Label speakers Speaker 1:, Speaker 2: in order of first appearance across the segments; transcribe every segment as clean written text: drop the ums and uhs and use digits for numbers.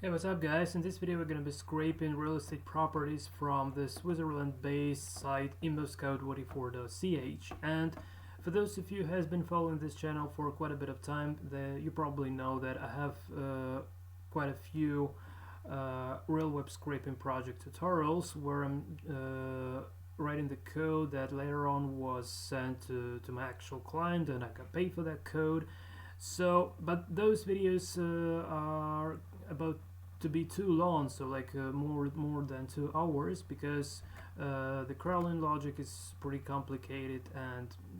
Speaker 1: Hey, what's up guys? In this video we're going to be scraping real estate properties from the Switzerland-based site zipcodes.ch. And for those of you who has been following this channel for quite a bit of time, you probably know that I have quite a few real web scraping project tutorials where I'm writing the code that later on was sent to my actual client, and I got paid for that code. So, but those videos are about to be too long, so like more than 2 hours, because the crawling logic is pretty complicated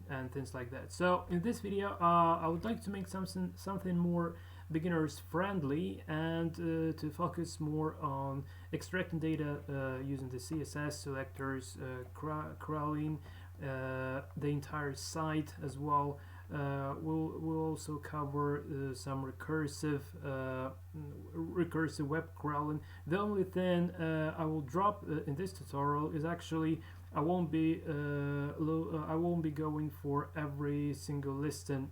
Speaker 1: and things like that. So in this video I would like to make something more beginners friendly, and to focus more on extracting data using the CSS selectors, crawling the entire site as well. We'll also cover some recursive web crawling. The only thing I will drop in this tutorial is actually I won't be going for every single listing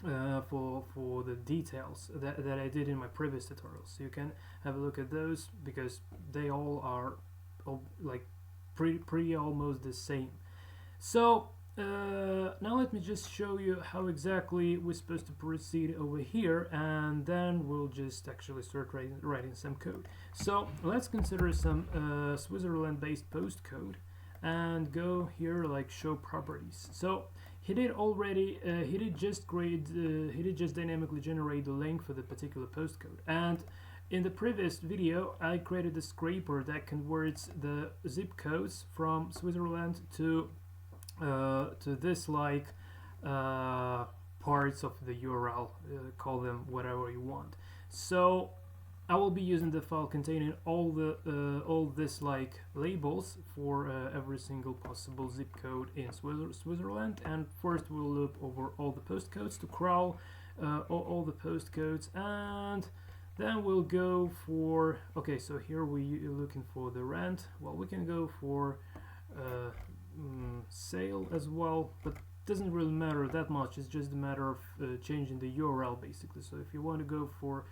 Speaker 1: for the details that I did in my previous tutorials. So you can have a look at those because they all are like pretty almost the same. So now let me just show you how exactly we're supposed to proceed over here, and then we'll just actually start writing some code. So let's consider some Switzerland-based postcode and go here like show properties. So he did just dynamically generate the link for the particular postcode, and in the previous video I created a scraper that converts the zip codes from Switzerland to this like parts of the URL, call them whatever you want. So I will be using the file containing all this like labels for every single possible zip code in Switzerland, and first we'll loop over all the postcodes to crawl all the postcodes, and then we'll go for, okay, so here we're looking for the rent. Well, we can go for sale as well, but doesn't really matter that much. It's just a matter of changing the URL basically. So if you want to go for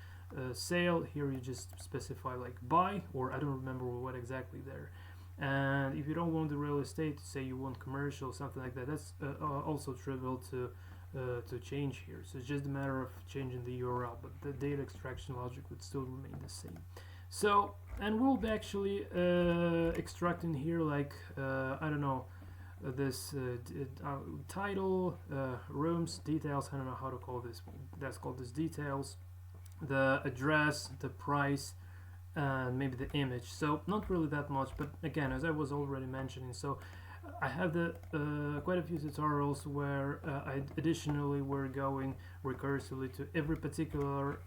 Speaker 1: sale, here you just specify like buy, or I don't remember what exactly there. And if you don't want the real estate, say you want commercial, something like that, that's also trivial to change here. So it's just a matter of changing the URL, but the data extraction logic would still remain the same. So, and we'll be actually extracting here like I don't know, this title, rooms, details, I don't know how to call this, that's called this details, the address, the price, and maybe the image. So not really that much, but again, as I was already mentioning, so I have the quite a few tutorials where I additionally were going recursively to every particular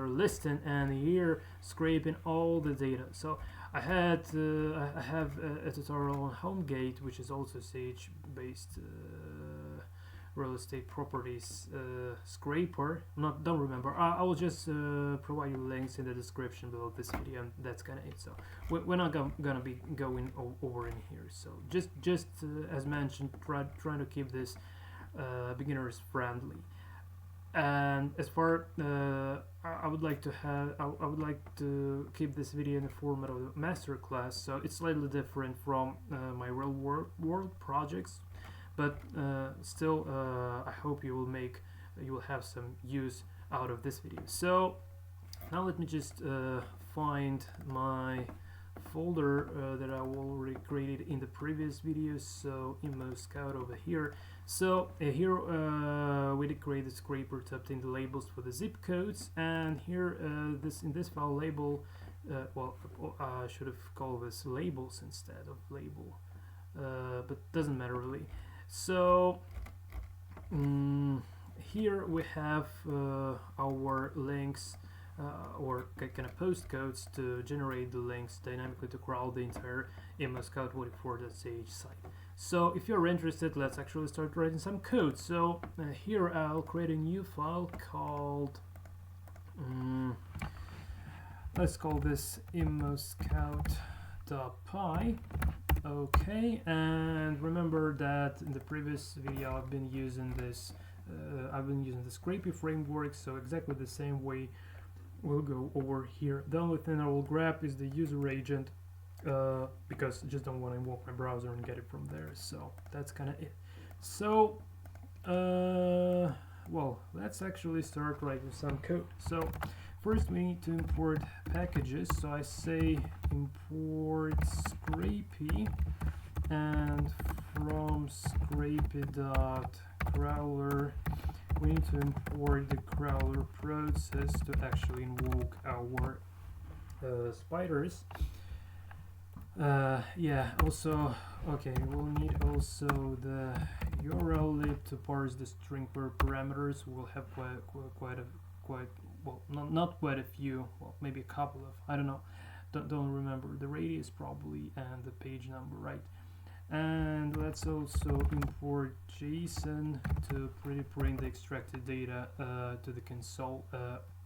Speaker 1: listing, and here scraping all the data. So I have a tutorial on HomeGate, which is also Sage based real estate properties scraper. Don't remember. I will just provide you links in the description below this video, and that's kind of it. So we're not gonna be going over in here. So just as mentioned, trying to keep this beginners friendly. And as far I would like to keep this video in the format of a masterclass, so it's slightly different from my real world projects, but still I hope you will have some use out of this video. So now let me just find my folder that I already created in the previous videos. So Immo Scout over here. So here we did create a scraper to obtain the labels for the zip codes, and here in this file label, well, I should have called this labels instead of label, but doesn't matter really. So here we have our links or kind of postcodes to generate the links dynamically to crawl the entire imoscout44.ch site. So if you're interested, let's actually start writing some code. So here I'll create a new file called let's call this imoscout.py. Okay, and remember that in the previous video I've been using the Scrapy framework, so exactly the same way will go over here. The only thing I will grab is the user agent, because I just don't want to invoke my browser and get it from there. So that's kind of it. So well, let's actually start writing some code. So first we need to import packages. So I say import Scrapy, and from scrapy.crawler we need to import the crawler process to actually invoke our spiders. Yeah, also, okay, we'll need also the URL lib to parse the string parameters. We'll have quite well, not quite a few, well, maybe a couple of, I don't know, don't remember, the radius probably, and the page number, right? And let's also import JSON to bring the extracted data to the console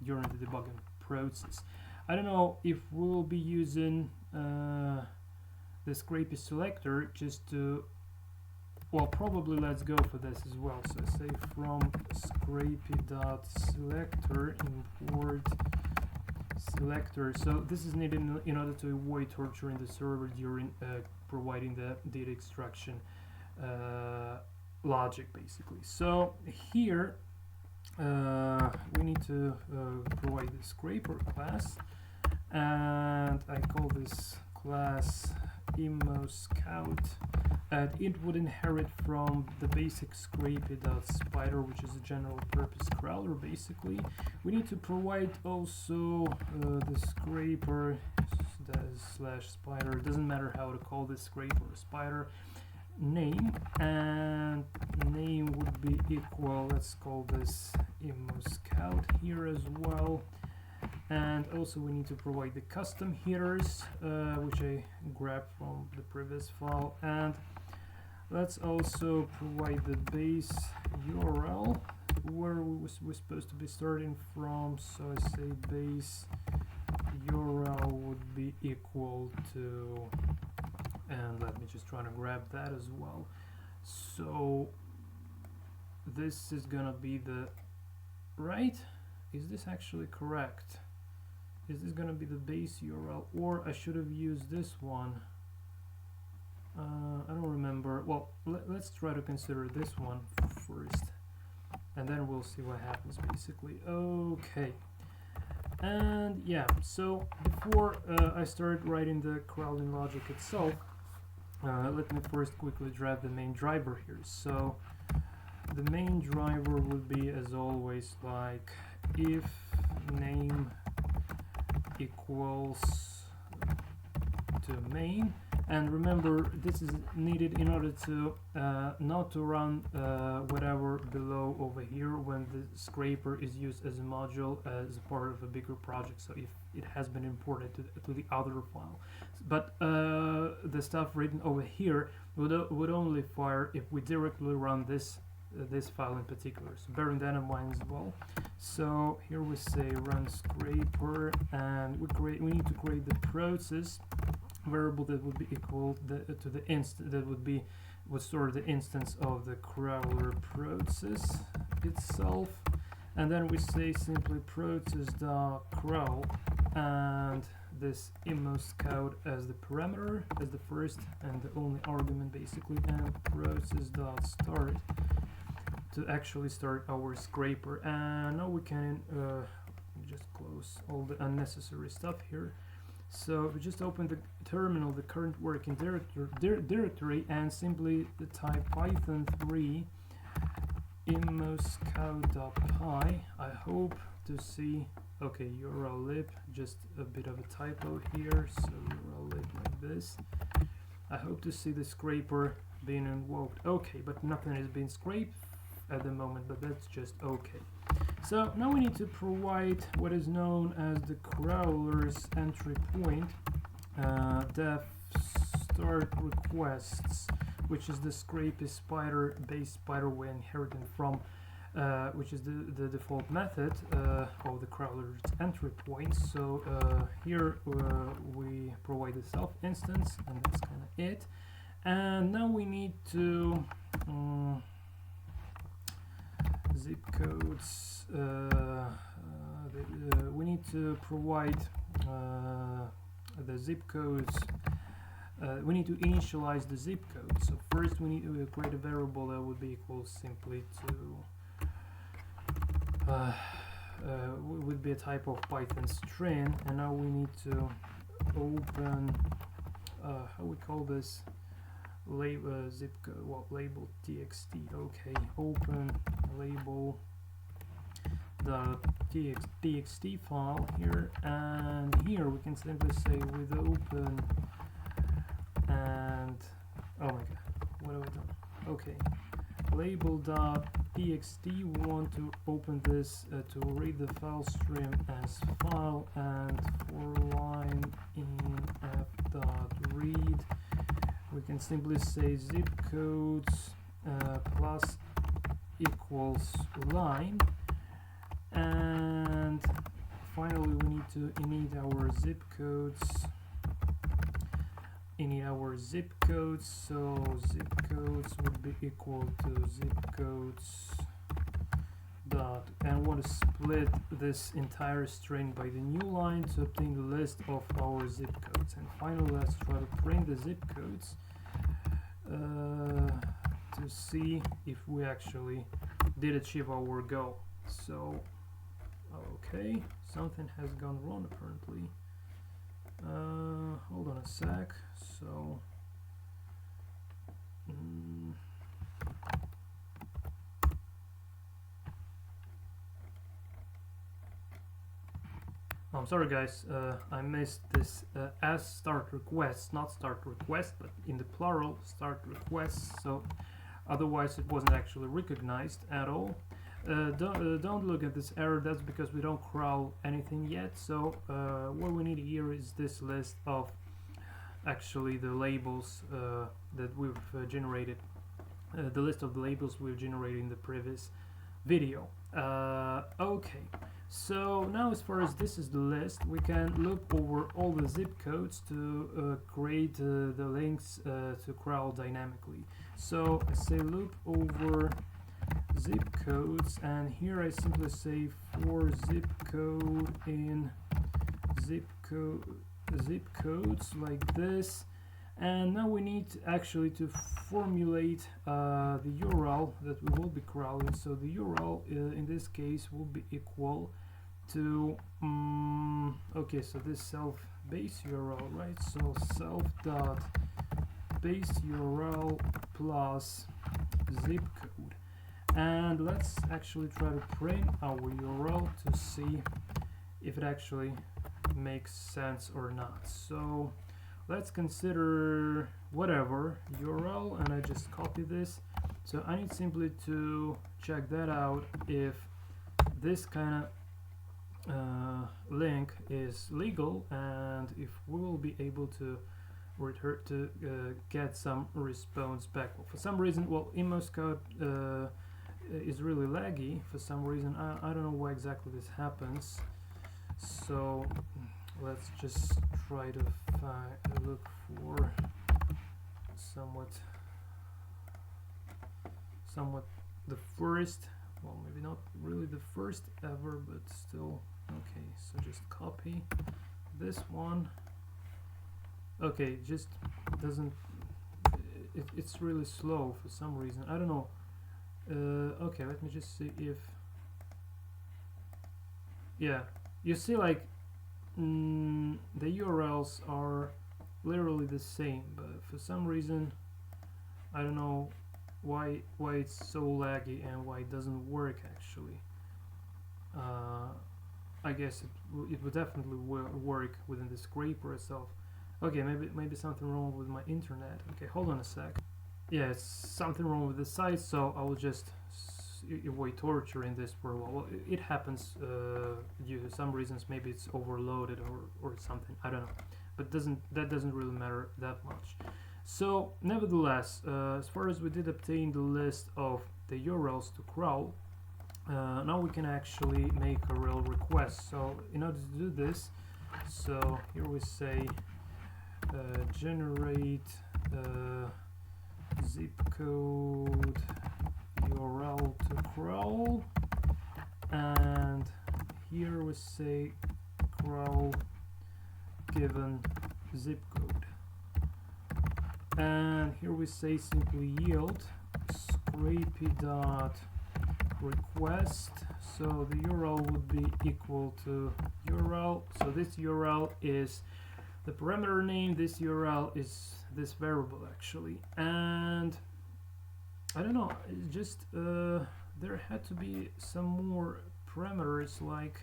Speaker 1: during the debugging process. I don't know if we'll be using the Scrapy selector just to, well, probably let's go for this as well. So I say from scrapy.selector import selector. So this is needed in order to avoid torturing the server during providing the data extraction logic, basically. So here we need to provide the scraper class, and I call this class immoScout, and it would inherit from the basic scrapy.spider, which is a general purpose crawler. Basically we need to provide also the scraper slash spider, doesn't matter how to call this scraper or spider, name, and name would be equal, let's call this immoScout here as well. And also we need to provide the custom headers, which I grabbed from the previous file, and let's also provide the base URL where we're supposed to be starting from. So I say base URL would be equal to, and let me just try to grab that as well. So this is gonna be the, right? Is this actually correct? Is this gonna be the base URL, or I should have used this one? I don't remember. Well, let's try to consider this one first, and then we'll see what happens, basically. Okay. And yeah, so before I start writing the crawling logic itself, let me first quickly drive the main driver here. So the main driver would be, as always, like if name equals to main, and remember this is needed in order to not to run whatever below over here when the scraper is used as a module as a part of a bigger project. So if it has been imported to the other file, but the stuff written over here would only fire if we directly run this file in particular. So bearing that in mind as well. So here we say run scraper, and we need to create the process variable that would be equal to the instance that would store the instance of the crawler process itself, and then we say simply process.crawl, and this immoScout as the parameter, as the first and the only argument, basically, and process.start to actually start our scraper. And now we can just close all the unnecessary stuff here. So we just open the terminal, the current working directory, and simply type Python 3 immoScout.py. I hope to see, okay, URL lib, just a bit of a typo here, so URL lib like this. I hope to see the scraper being invoked. Okay, but nothing is being scraped at the moment, but that's just okay. So now we need to provide what is known as the crawler's entry point, def start requests, which is the Scrapy spider base spider we're inheriting from, which is the default method of the crawler's entry point. So here we provide the self instance, and that's kind of it. And now we need to zip codes. We need need to provide the zip codes. We need to initialize the zip code. So first we need to create a variable that would be equal simply to would be a type of Python string, and now we need to open how we call this, label zip code, well, label txt. Okay, open label the txt file here, and here we can simply say with open, and oh my god, what have I done? Okay, label.txt, we want to open this to read the file stream as file, and for line in f.read we can simply say zip codes plus equals line, and finally we need to init our zip codes. So zip codes would be equal to zip codes dot, and want to split this entire string by the new line to obtain the list of our zip codes. And finally let's try to print the zip codes to see if we actually did achieve our goal. So okay, something has gone wrong apparently. Hold on a sec. So I'm sorry guys, I missed this as start request, not start request, but in the plural, start requests, so otherwise it wasn't actually recognized at all. Don't look at this error, that's because we don't crawl anything yet. So what we need here is this list of actually the labels that we've generated, the list of the labels we've generated in the previous video. Okay, so now as far as this is the list, we can loop over all the zip codes to create the links to crawl dynamically. So I say loop over zip codes, and here I simply say for zip code in zip codes like this. And now we need actually to formulate the URL that we will be crawling. So the URL in this case will be equal to okay, so this self base URL, right? So self dot base URL plus zip code. And let's actually try to print our URL to see if it actually makes sense or not. So let's consider whatever URL, and I just copy this. So I need simply to check that out if this kind of link is legal, and if we will be able to return to get some response back. Well, for some reason, well, Imo's code is really laggy for some reason. I don't know why exactly this happens. So let's just try to look for somewhat the first, well, maybe not really the first ever, but still. Okay, so just copy this one. Okay, just doesn't, it's really slow for some reason, I don't know. Okay, let me just see if, yeah, you see, like the URLs are literally the same, but for some reason I don't know why it's so laggy and why it doesn't work actually. I guess it would definitely work within the scraper itself. Okay, maybe something wrong with my internet. Okay, hold on a sec. Yeah, it's something wrong with the site, so I will just avoid torture in this for a while. Well, it happens due to some reasons. Maybe it's overloaded or something, I don't know, but that doesn't really matter that much. So nevertheless, as far as we did obtain the list of the URLs to crawl, now we can actually make a real request. So in order to do this, so here we say generate zip code URL to crawl, and here we say crawl given zip code. And here we say simply yield scrapy dot request. So the URL would be equal to URL. So this URL is the parameter name. This URL is this variable actually. And I don't know, it's just there had to be some more parameters, like,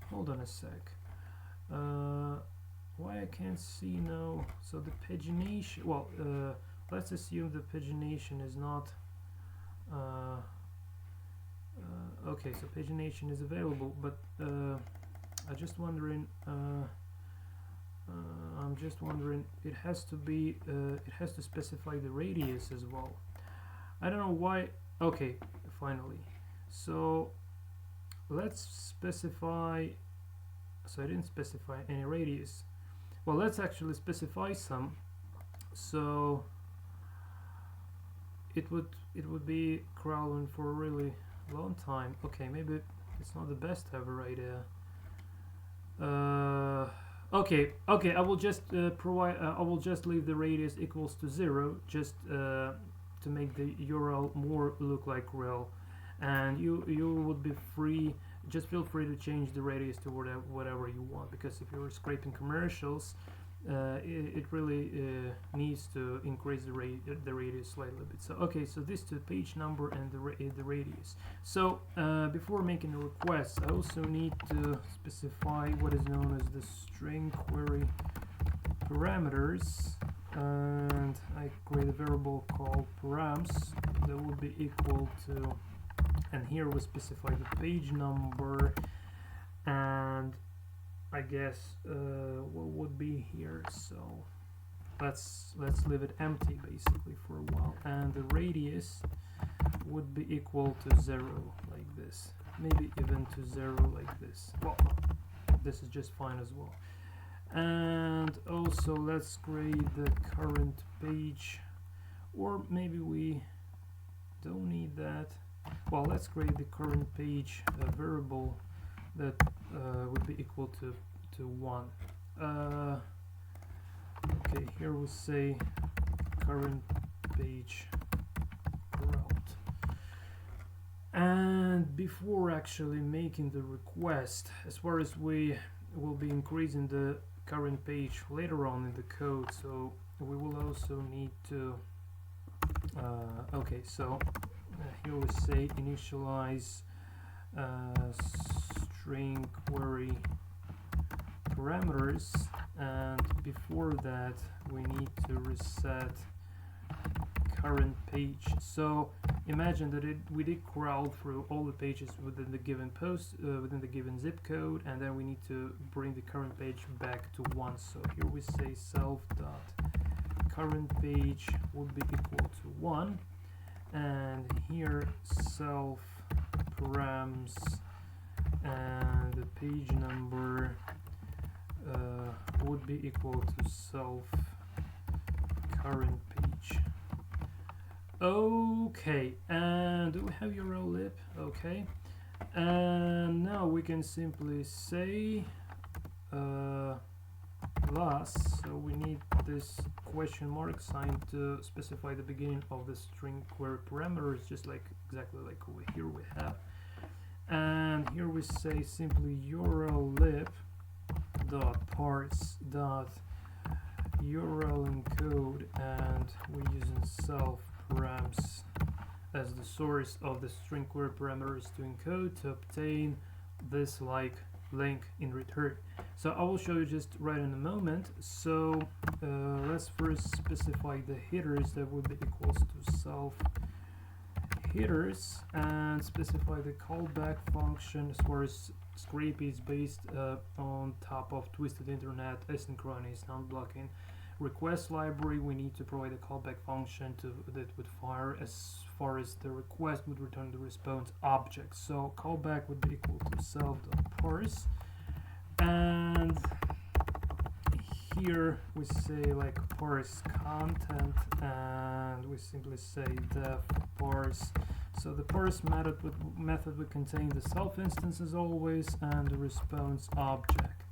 Speaker 1: hold on a sec, why I can't see now. So the pagination, well, let's assume the pagination is not okay, so pagination is available, but I'm just wondering it has to be it has to specify the radius as well. I don't know why. Okay, finally. So let's specify, so I didn't specify any radius. Well, let's actually specify some. So it would be crawling for a really long time. Okay, maybe it's not the best ever idea. Okay, I will just provide I will just leave the radius equals to 0, just to make the URL more look like real, and you would be free, just feel free to change the radius to whatever you want, because if you're scraping commercials, it really needs to increase the radius slightly bit. So okay, so this to the page number and the radius. So before making a request, I also need to specify what is known as the string query parameters, and I create a variable called params that will be equal to, and here we specify the page number, and I guess what would be here, so let's leave it empty basically for a while, and the radius would be equal to 0 like this, maybe even to 0 like this. Well, this is just fine as well. And also let's create the current page, or maybe we don't need that. Well, let's create the current page variable that would be equal to 1. Okay, here we say current page route. And before actually making the request, as far as we will be increasing the current page later on in the code, so we will also need to okay, so here we say initialize string query parameters, and before that we need to reset current page. So imagine that we did crawl through all the pages within the given within the given zip code, and then we need to bring the current page back to 1. So here we say self dot current page would be equal to 1, and here self params and the page number would be equal to self current page. Okay, and do we have URL lib? Okay, and now we can simply say last, so we need this question mark sign to specify the beginning of the string query parameters, just like exactly like here we have. And here we say simply URL lib dot parse dot URL encode, and we're using self params as the source of the string query parameters to encode to obtain this like link in return. So I will show you just right in a moment. So let's first specify the headers that would be equals to self headers, and specify the callback function. As far as Scrapy is based on top of Twisted Internet, asynchronous, non-blocking request library, we need to provide a callback function that would fire as far as the request would return the response object. So callback would be equal to self.parse, and here we say like parse content, and we simply say def parse. So the parse method would contain the self instance as always and the response object.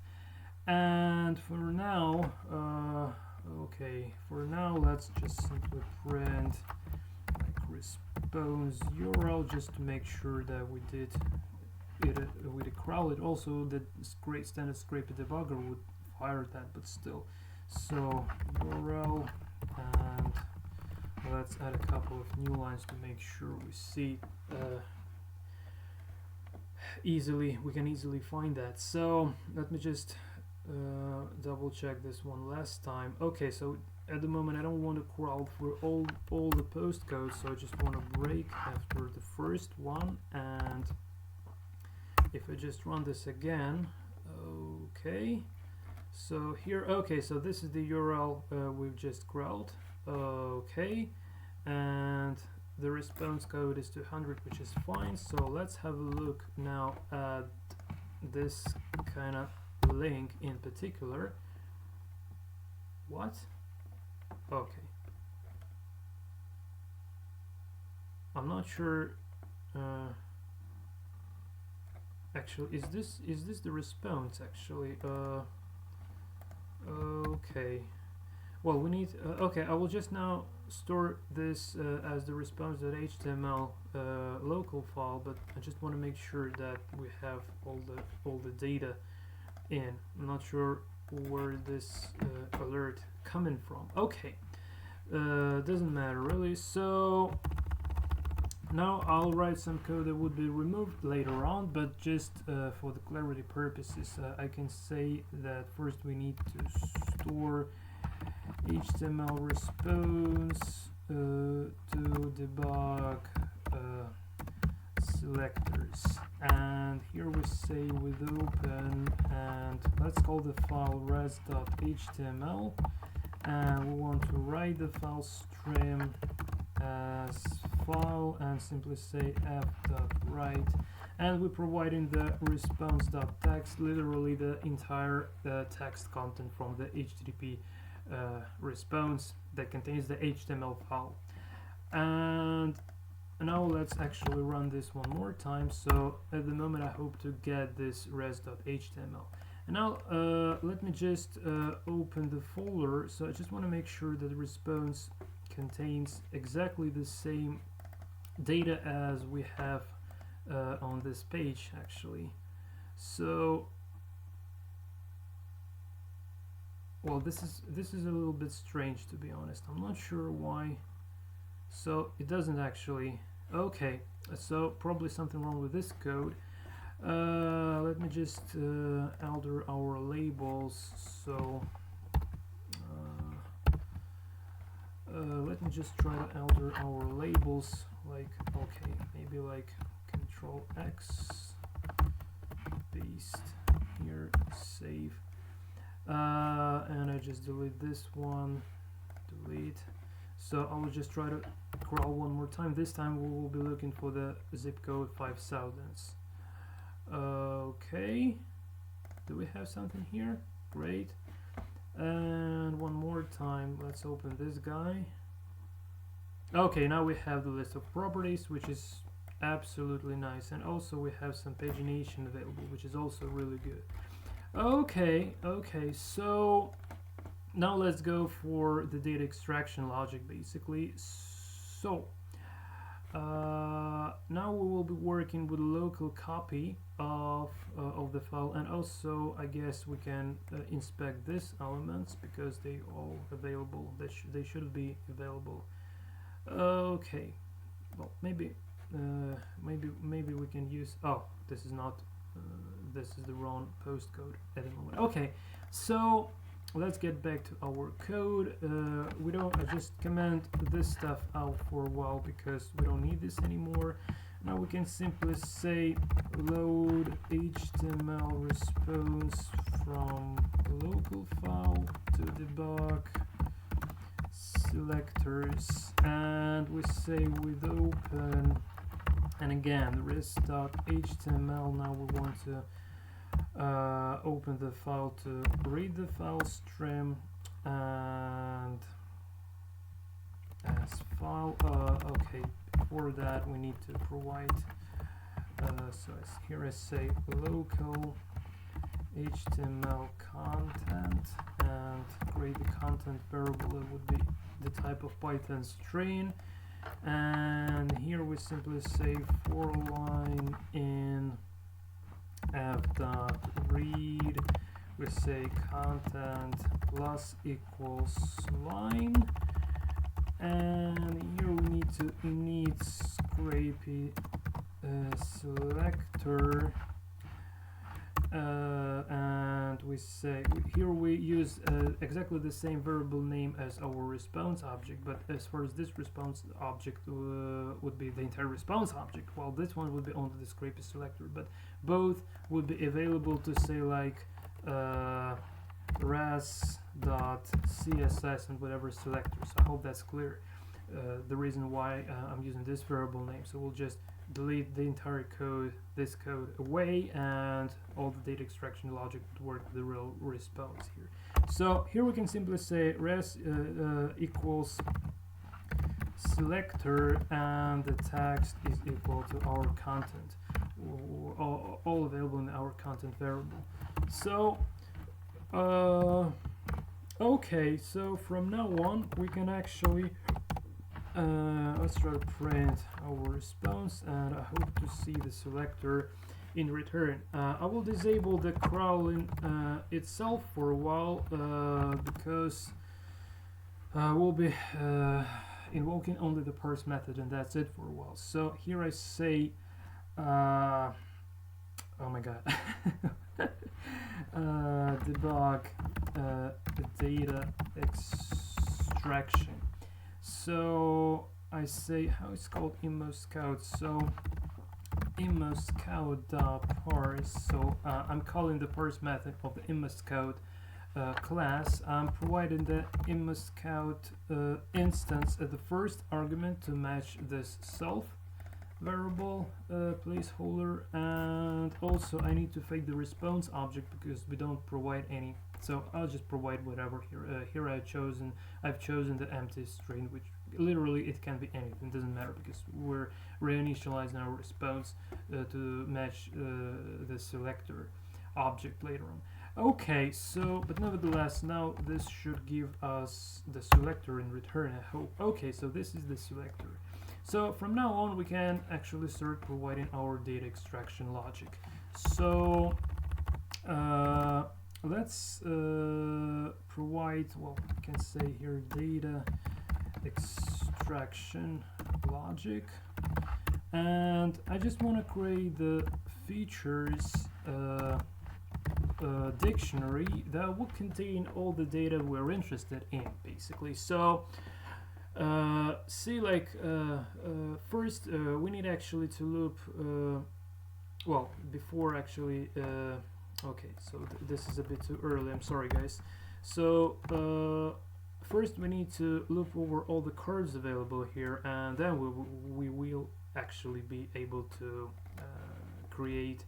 Speaker 1: And for now, for now let's just simply print like response URL just to make sure that we did it with a crawler. Also, the great standard Scrapy debugger would fire that, but still. So URL, and let's add a couple of new lines to make sure we see easily. We can easily find that. So let me just double check this one last time. Okay, so at the moment I don't want to crawl through all the postcodes, so I just want to break after the first one. And if I just run this again, okay, so here, okay, so this is the URL we've just crawled, okay, and the response code is 200, which is fine. So let's have a look now at this kind of link in particular. What? Okay, I'm not sure. Actually, is this the response actually? Okay, well, we need okay, I will just now store this as the response.html local file, but I just want to make sure that we have all the data in. I'm not sure where this alert coming from. Okay, doesn't matter really. So now I'll write some code that would be removed later on, but just for the clarity purposes, I can say that first we need to store HTML response to debug selectors, and here we say with open, and let's call the file res.html, and we want to write the file stream as file and simply say f.write, and we're providing the response.text, literally the entire text content from the HTTP response that contains the HTML file. And now let's actually run this one more time. So at the moment I hope to get this res.html. And now let me just open the folder. So I just want to make sure that the response contains exactly the same data as we have on this page actually. So well, this is a little bit strange, to be honest. I'm not sure why. So it doesn't actually. Okay, so probably something wrong with this code. Let me just alter our labels. So let me just try to alter our labels. Like, okay, maybe like Control X, paste here, save. And I just delete this one, delete. So I will just try to crawl one more time. This time we will be looking for the zip code 5000. Okay, do we have something here? Great. And one more time, let's open this guy. Okay, now we have the list of properties, which is absolutely nice, and also we have some pagination available, which is also really good. Okay, so now let's go for the data extraction logic basically. So now we will be working with a local copy of the file, and also I guess we can inspect these elements because they all available. They should be available. Okay, well, maybe we can use, oh, this is not this is the wrong postcode at the moment. Okay, so let's get back to our code. We don't, I just comment this stuff out for a while because we don't need this anymore. Now we can simply say load HTML response from local file to debug selectors, and we say with open, and again res.html. Now we want to open the file to read the file stream, and as file, okay, for that we need to provide so here I say local HTML content and create the content variable. It would be the type of Python string, and here we simply say for line in f.read, we say content plus equals line, and here we need to init Scrapy selector, and we say here we use exactly the same variable name as our response object, but as far as this response object would be the entire response object, while this one would be only the Scrapy selector, but both would be available to say like res.css and whatever selector. So I hope that's clear, the reason why I'm using this variable name. So we'll just delete the entire code, this code away, and all the data extraction logic would work the real response here. So here we can simply say res equals selector, and the text is equal to our content, all available in our content variable. So okay, so from now on we can actually let's try to print our response, and I hope to see the selector in return. I will disable the crawling itself for a while, because we'll be invoking only the parse method, and that's it for a while. So here I say oh my god debug data extraction. So I say how it's called immo_scout. So immo_scout.parse. So I'm calling the parse method of the immo_scout class. I'm providing the immo_scout instance as the first argument to match this self variable placeholder, and also I need to fake the response object because we don't provide any. So I'll just provide whatever here. Here I've chosen the empty string, which literally it can be anything, doesn't matter, because we're reinitializing our response to match the selector object later on. Okay, so but nevertheless now this should give us the selector in return, I hope. Okay, so this is the selector. So from now on we can actually start providing our data extraction logic. So let's provide, well, we can say here data extraction logic, and I just want to create the features dictionary that will contain all the data we're interested in, basically. So see, like first we need actually to loop well, before actually okay, so this is a bit too early, I'm sorry guys. So first we need to loop over all the cards available here, and then we will actually be able to create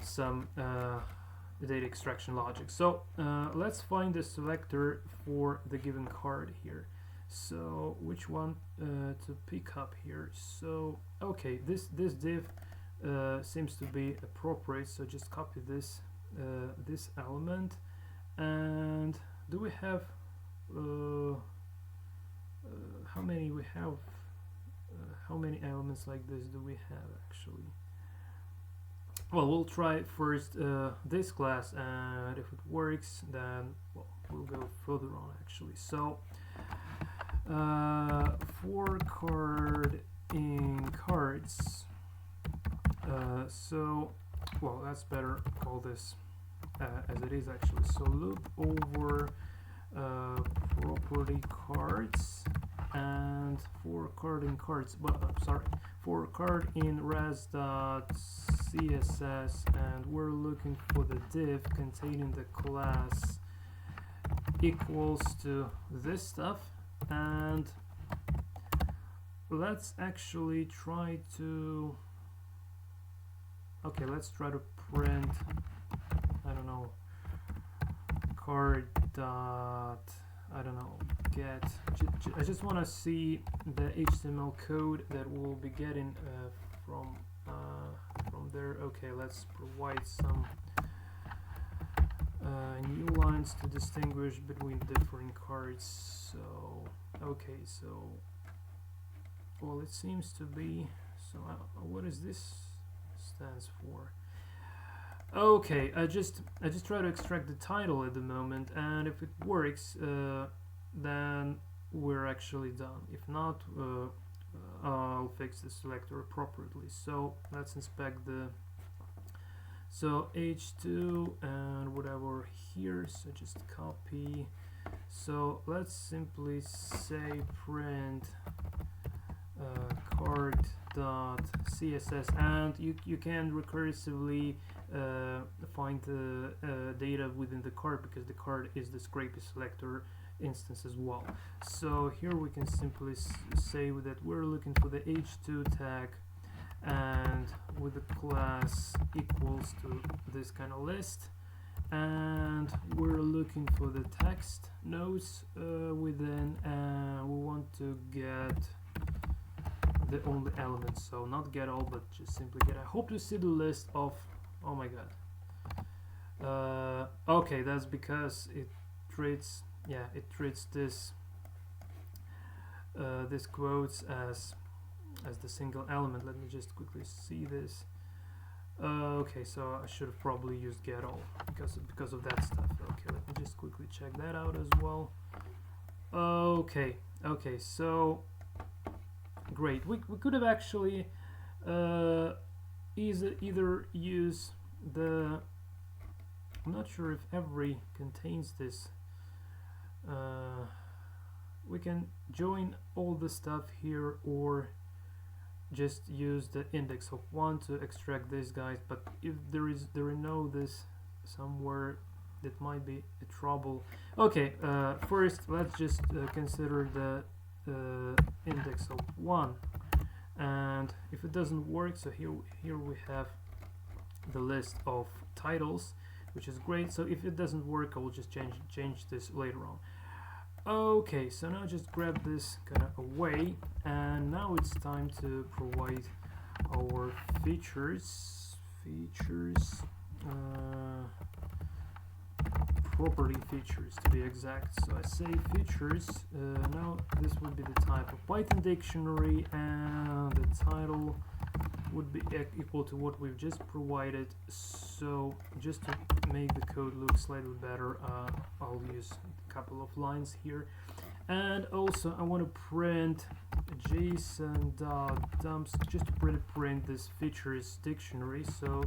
Speaker 1: some data extraction logic. So let's find the selector for the given card here. So which one to pick up here? So okay, this div seems to be appropriate, so just copy this this element. And do we have how many we have? How many elements like this do we have actually? Well, we'll try first this class, and if it works, then well, we'll go further on actually. So for card in cards, so well, that's better call this as it is actually. So loop over property cards, and for card in cards, but sorry, for card in res.css, and we're looking for the div containing the class equals to this stuff. And let's actually try to, okay, let's try to print, I don't know, card dot, I don't know, get, I just want to see the HTML code that we'll be getting from there. Okay, let's provide some elements to distinguish between different cards. So okay, so well, it seems to be, so what is this stands for? Okay, I just try to extract the title at the moment, and if it works, then we're actually done. If not, I'll fix the selector appropriately. So let's inspect the, so h2 and whatever here, so just copy. So let's simply say print card.css, and you can recursively find the data within the card, because the card is the Scrapy selector instance as well. So here we can simply say that we're looking for the h2 tag, and with the class equals to this kind of list, and we're looking for the text nodes within, and we want to get the only elements, so not get all, but just simply get. I hope to see the list of, oh my god, okay, that's because it treats, yeah, it treats this this quotes as the single element. Let me just quickly see this. Okay, so I should have probably used get all because of that stuff. Okay, let me just quickly check that out as well. Okay, so great. We could have actually either use the, I'm not sure if every contains this. We can join all the stuff here, or just use the index of 1 to extract these guys. But if there is no this somewhere, that might be a trouble. Okay, first let's just consider the index of 1, and if it doesn't work, so here we have the list of titles, which is great. So if it doesn't work, I will just change this later on. Okay, so now just grab this kind of away, and now it's time to provide our features, property features to be exact. So I say features, now this would be the type of Python dictionary, and the title would be equal to what we've just provided. So just to make the code look slightly better, I'll use a couple of lines here. And also I want to print json.dumps just to print this features dictionary. So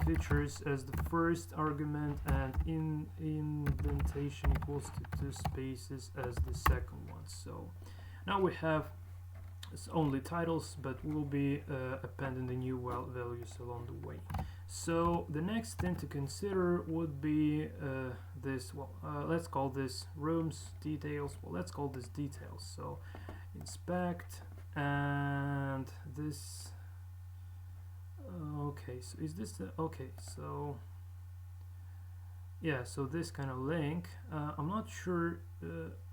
Speaker 1: features as the first argument, and indentation equals to 2 spaces as the second one. So now we have only titles, but we'll be appending the new values along the way. So the next thing to consider would be this, well, let's call this rooms details. Well, let's call this details. So inspect, and this, okay, so is this the, okay, so yeah, so this kind of link, I'm not sure,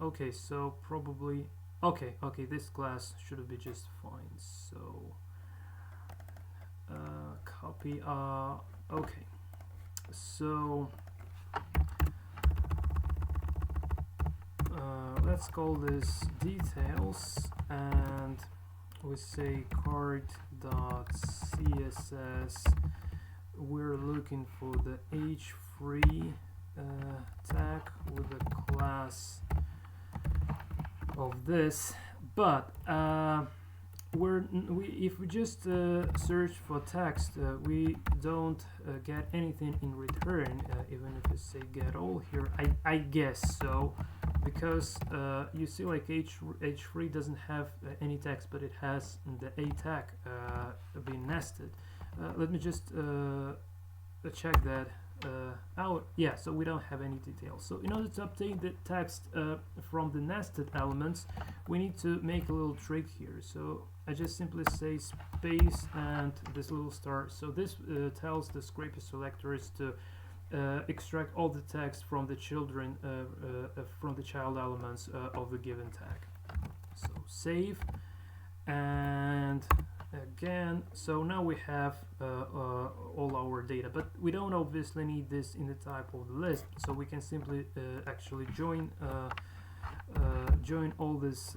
Speaker 1: okay, so probably, okay, this class should be just fine. So copy, okay, so let's call this details, and we say card.css, we're looking for the h3 tag with the class of this, but if we just search for text, we don't get anything in return, even if we say get all here. I guess so, because you see, like h3 doesn't have any text, but it has the a tag being nested. Let me just check that out. Yeah, so we don't have any details. So in order to obtain the text from the nested elements, we need to make a little trick here. So I just simply say space and this little star. So this tells the Scrapy selectors to extract all the text from the children, from the child elements of the given tag. So save, and again. So now we have all our data, but we don't obviously need this in the type of the list, so we can simply actually join all this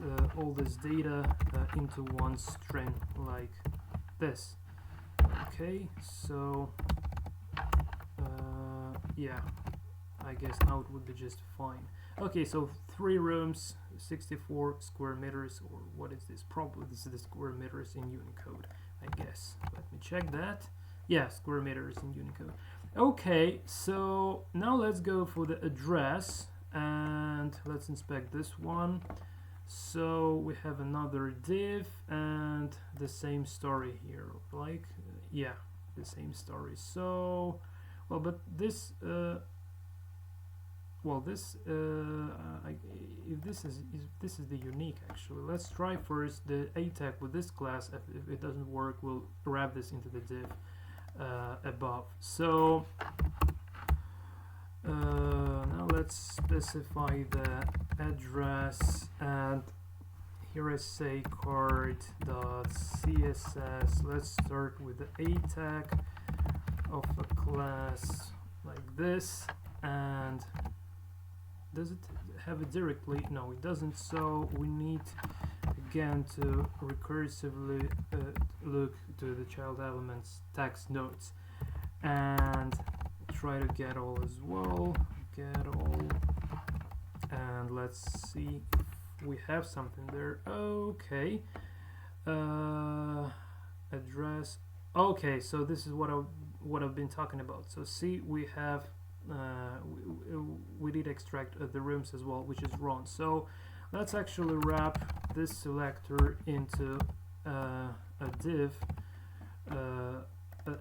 Speaker 1: data into one string like this. Okay, so yeah, I guess now it would be just fine. Okay, so 3 rooms, 64 square meters, or what is this? Probably this is the square meters in Unicode, I guess. Let me check that. Yeah, square meters in Unicode. Okay, so now let's go for the address and let's inspect this one. So we have another div and the same story here, like yeah, the same story. So well, but this well, this if this is the unique, actually, let's try first the a tag with this class. If it doesn't work, we'll wrap this into the div above. So now let's specify the address, and here I say card.css. Let's start with the a tag of a class like this, and does it have it directly? No, it doesn't. So we need again to recursively look to the child elements text nodes and try to get all as well. Get all, and let's see if we have something there. Okay, address. Okay, so this is what I've been talking about. So see, we have we did extract the rooms as well, which is wrong. So let's actually wrap this selector into a div,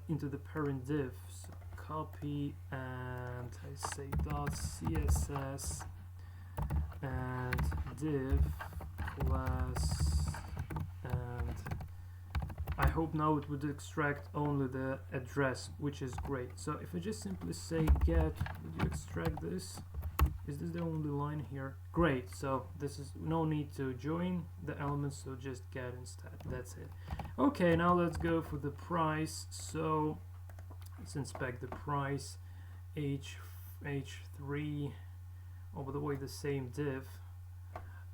Speaker 1: into the parent div. So copy, and I say .css and div class, and I hope now it would extract only the address, which is great. So if I just simply say get, would you extract this? Is this the only line here? Great, so this is no need to join the elements, so just get instead. That's it. Okay, now let's go for the price. So let's inspect the price. H3, oh, by the way, the same div.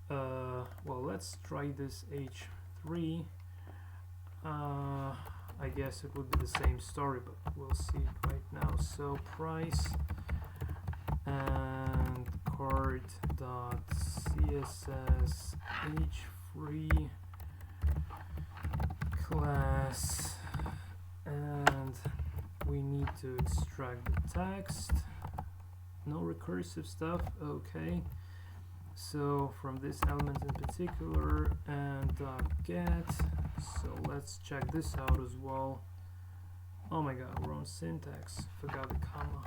Speaker 1: Well, let's try this H3. I guess it would be the same story, but we'll see it right now. So price and card.css h3 class, and we need to extract the text. No recursive stuff. Okay, so from this element in particular, and get. So let's check this out as well. Oh my god, wrong syntax, forgot the comma.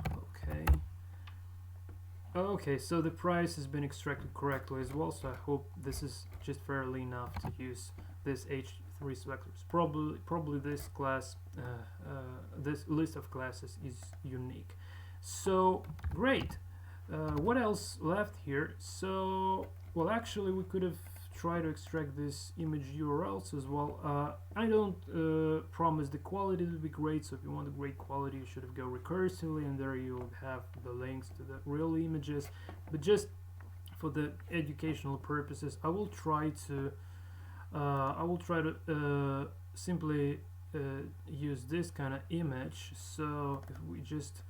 Speaker 1: Okay, so the price has been extracted correctly as well, so I hope this is just fairly enough to use this H3 selectors. Probably this class, this list of classes is unique. So great. What else left here? So, well, actually we could have tried to extract this image URLs as well. I don't promise the quality to be great, so if you want a great quality you should have go recursively, and there you'll have the links to the real images. But just for the educational purposes, I will try to simply use this kind of image. So if we just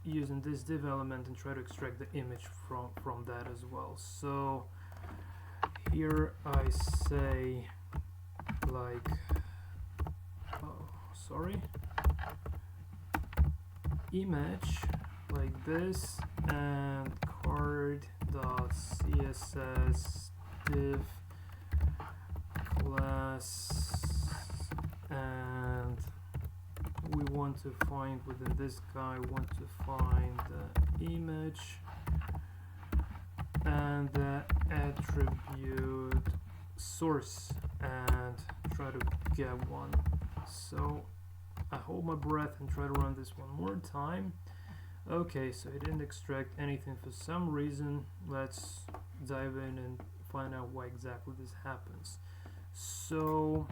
Speaker 1: using this div element and try to extract the image from that as well. So here I say like, oh sorry, image like this, and card.css div class, and we want to find within this guy, want to find the image and the attribute source, and try to get one. So I hold my breath and try to run this one more time. Okay, so it didn't extract anything for some reason. Let's dive in and find out why exactly this happens. So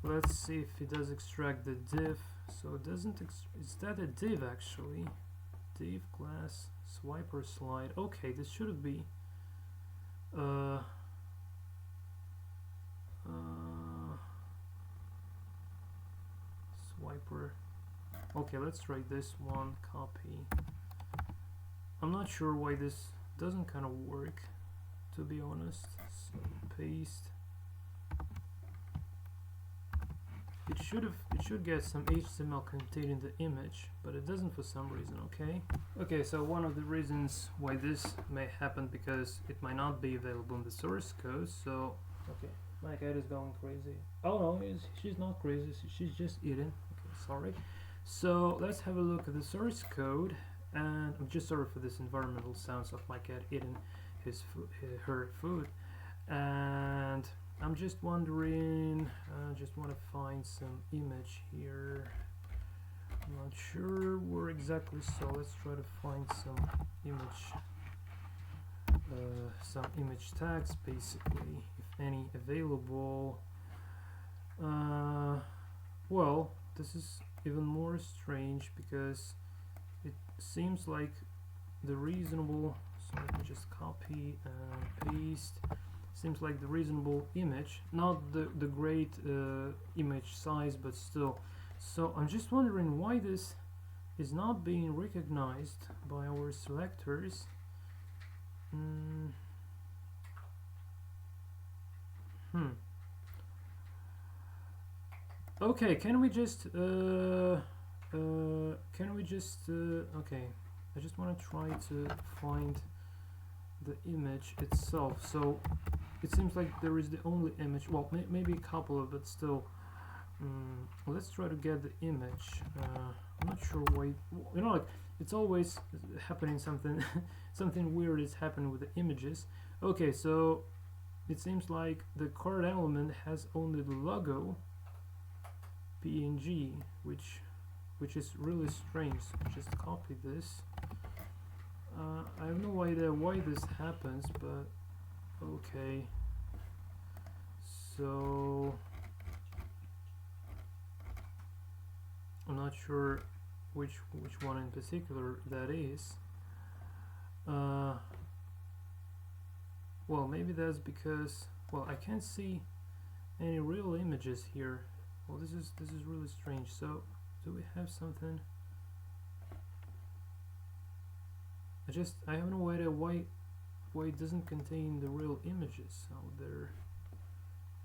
Speaker 1: Let's see if it does extract the div. So it doesn't. Is that a div actually? Div class swiper slide. Okay, this should be. Swiper. Okay, let's try this one. Copy. I'm not sure why this doesn't kind of work, to be honest. So paste. It should get some HTML containing the image, but it doesn't for some reason. Okay, so one of the reasons why this may happen because it might not be available in the source code. So okay, my cat is going crazy. Oh no, she's not crazy, she's just eating. Okay, sorry. So let's have a look at the source code, and I'm just sorry for this environmental sounds of my cat eating her food. And I'm just wondering, just want to find some image here. I'm not sure where exactly, so let's try to find some image tags, basically, if any available. Well, this is even more strange because it seems like the reasonable, so let me just copy and paste. Seems like the reasonable image, not the great image size, but still. So I'm just wondering why this is not being recognized by our selectors. Okay, can we just okay, I just want to try to find the image itself. So it seems like there is the only image, well, maybe a couple of, but still. Let's try to get the image. I'm not sure why, you know, like it's always happening something something weird is happening with the images. Okay, so it seems like the card element has only the logo PNG, which is really strange. So just copy this. I have no idea why this happens, but okay. So I'm not sure which one in particular that is. Well, maybe that's because, well, I can't see any real images here. Well, this is really strange. So do we have something? I have no idea why it doesn't contain the real images out there.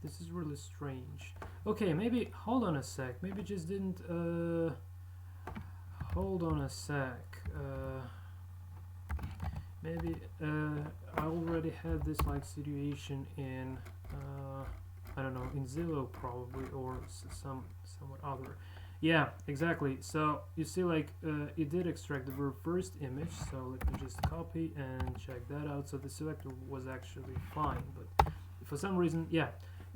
Speaker 1: This is really strange. Okay, maybe hold on a sec. Maybe just didn't hold on a sec. Maybe I already had this like situation in I don't know, in Zillow probably, or somewhat other. Yeah, exactly. So you see, like it did extract the very first image. So let me just copy and check that out. So the selector was actually fine, but for some reason, yeah,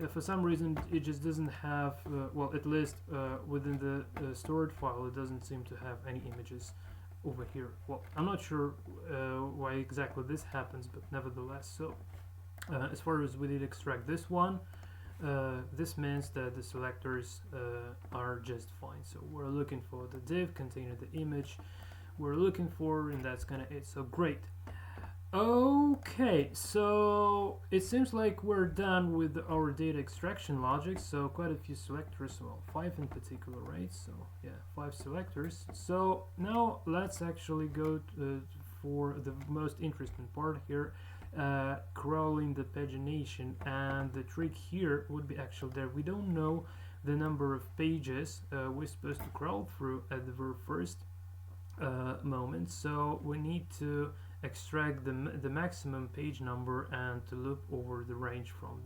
Speaker 1: for some reason it just doesn't have. Well, at least within the stored file, it doesn't seem to have any images over here. Well, I'm not sure why exactly this happens, but nevertheless. So as far as we did extract this one. This means that the selectors are just fine. So we're looking for the div containing the image we're looking for, and that's kind of it. So great. Okay, so it seems like we're done with our data extraction logic. So quite a few selectors, well, 5 in particular, right? So yeah, 5 selectors. So now let's actually go for the most interesting part here. Crawling the pagination, and the trick here would be actually that we don't know the number of pages we're supposed to crawl through at the very first moment, so we need to extract the maximum page number and to loop over the range from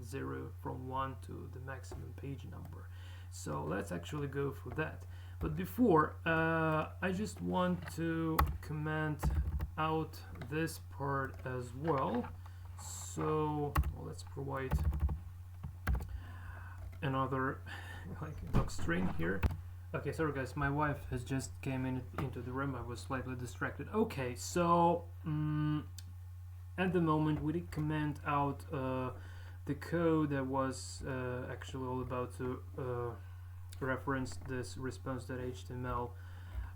Speaker 1: 1 to the maximum page number. So let's actually go for that, but before I just want to comment out this part as well. So let's provide another like doc string here. Okay, sorry guys, my wife has just came into the room. I was slightly distracted. Okay, so at the moment we did comment out the the code that was actually all about to reference this response.html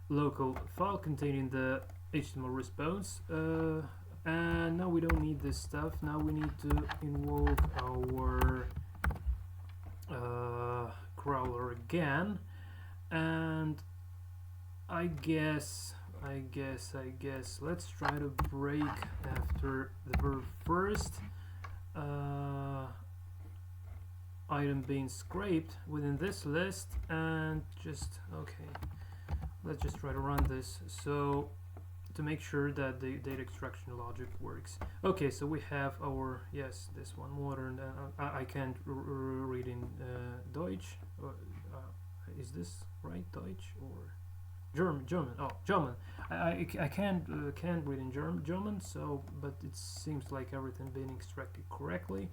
Speaker 1: local file containing the HTML response, and now we don't need this stuff. Now we need to invoke our crawler again, and I guess let's try to break after the very first item being scraped within this list, and just let's just try to run this so to make sure that the data extraction logic works. Okay, so we have our, yes, this one, modern. I can't read in Deutsch. Is this right, Deutsch or German? Oh, German. I can't read in German. So, but it seems like everything being extracted correctly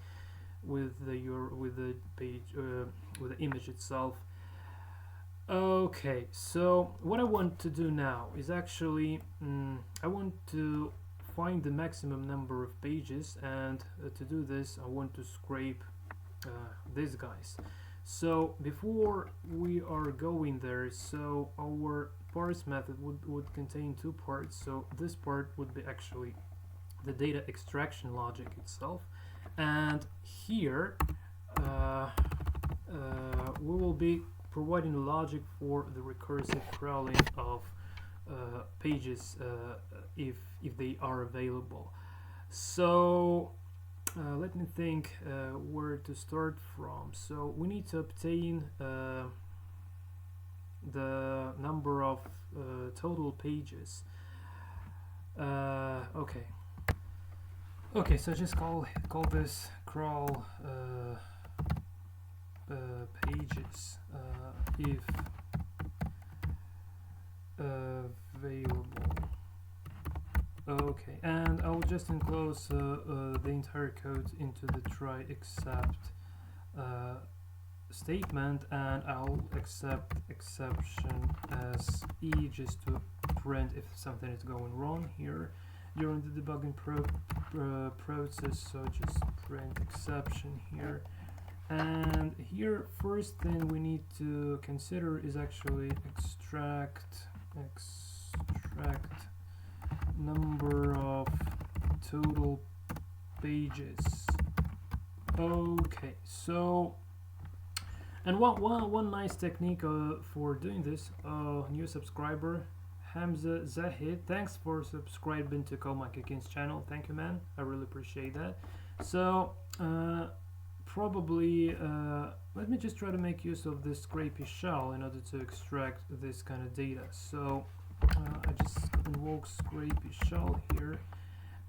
Speaker 1: with the page with the image itself. Okay, so what I want to do now is actually I want to find the maximum number of pages, and to do this I want to scrape these guys. So before we are going there, so our parse method would contain two parts. So this part would be actually the data extraction logic itself, and here we will be providing logic for the recursive crawling of pages if they are available. So let me think where to start from. So we need to obtain the number of total pages. Okay, so just call this crawl pages if available. Okay, and I'll just enclose the entire code into the try except statement, and I'll accept exception as E just to print if something is going wrong here during the debugging process. So just print exception here. And here, first thing we need to consider is actually extract number of total pages. Okay, so, and one nice technique for doing this, new subscriber Hamza Zahid, thanks for subscribing to Komakikin's channel. Thank you, man, I really appreciate that. So probably let me just try to make use of this Scrapy shell in order to extract this kind of data. So I just invoke Scrapy shell here,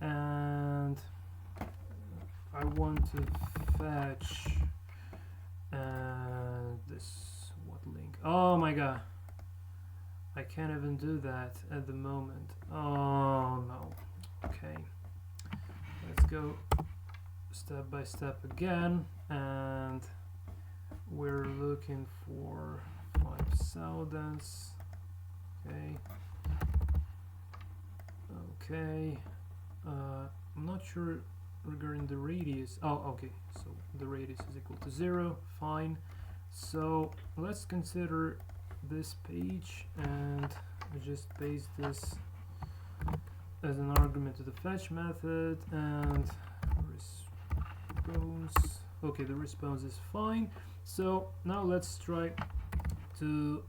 Speaker 1: and I want to fetch this, what link? Oh my god, I can't even do that at the moment. Oh no. Okay, let's go step by step again, and we're looking for 5,000. Okay, I'm not sure regarding the radius. Oh, okay, so the radius is equal to 0. Fine. So let's consider this page, and I just paste this as an argument to the fetch method, and response. Okay, the response is fine. So now let's try to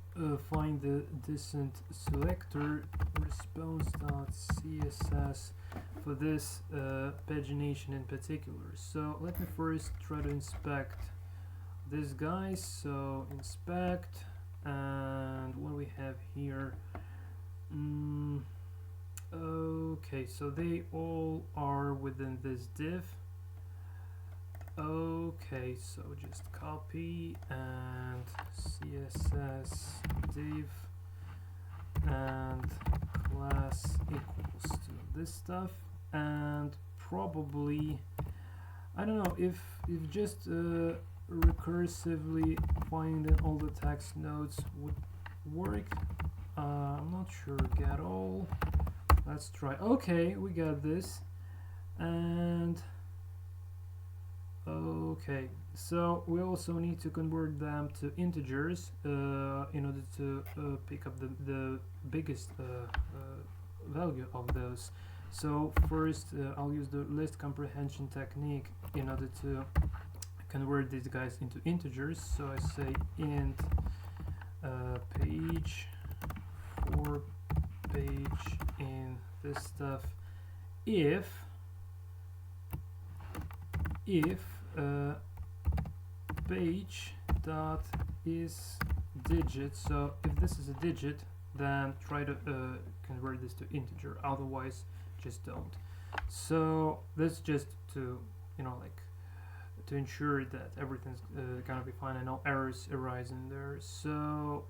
Speaker 1: find the descent selector response.css for this pagination in particular. So let me first try to inspect this guy. So inspect, and what we have here, okay, so they all are within this div. Okay, so just copy and CSS div and class equals to this stuff, and probably, I don't know if just recursively finding all the text nodes would work. I'm not sure. Get all. Let's try. Okay, we got this, and Okay, so we also need to convert them to integers in order to pick up the biggest value of those. So first I'll use the list comprehension technique in order to convert these guys into integers. So I say int page for page in this stuff if page dot is digit. So if this is a digit, then try to convert this to integer, otherwise just don't. So that's just to, you know, like to ensure that everything's gonna be fine and no errors arise in there. So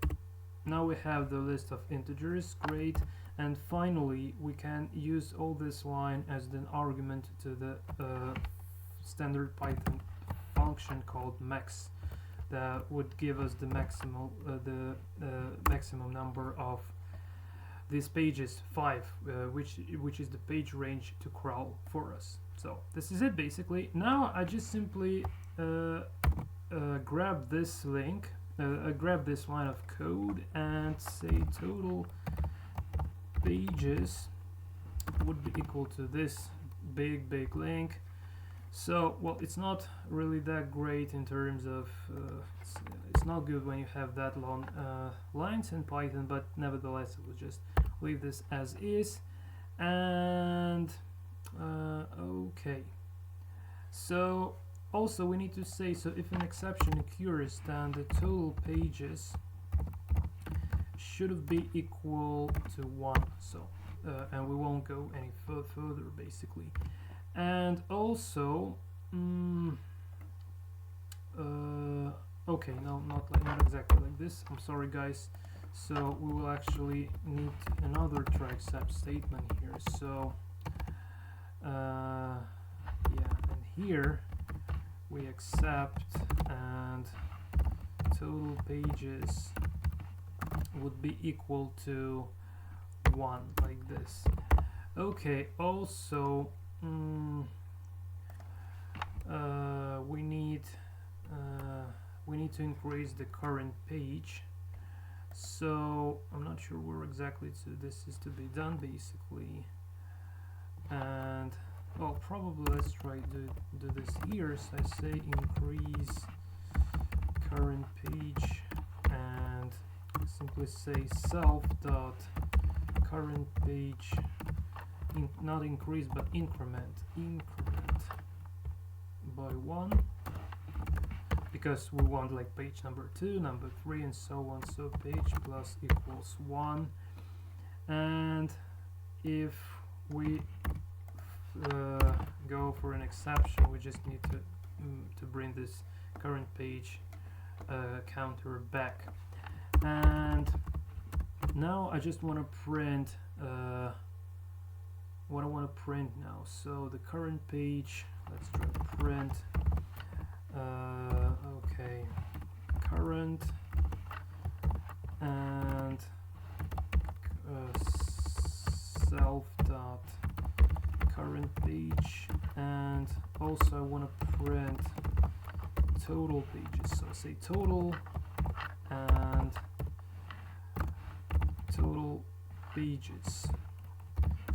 Speaker 1: now we have the list of integers, great. And finally we can use all this line as an argument to the standard Python function called max that would give us the maximum maximum number of these pages, 5, which is the page range to crawl for us. So this is it basically. Now I just simply grab this link, grab this line of code and say total pages would be equal to this big link. So, well, it's not really that great in terms of it's not good when you have that long lines in Python, but nevertheless we'll just leave this as is. And okay, so also we need to say, so if an exception occurs, then the total pages should be equal to 1. So and we won't go any further basically. And also okay, no, not exactly like this, I'm sorry guys. So we will actually need another try except statement here. So yeah, and here we accept and total pages would be equal to 1, like this. Okay, also we need to increase the current page. So I'm not sure where exactly this is to be done basically. And well, probably let's try to do this here. So I say increase current page and simply say self dot current page, not increase but increment by 1, because we want like page number 2, number 3 and so on. So page plus equals 1. And if we go for an exception, we just need to bring this current page counter back. And now I just want to print what I want to print now. So the current page, let's try to print okay, current and self dot current page, and also I want to print total pages. So say total and total pages.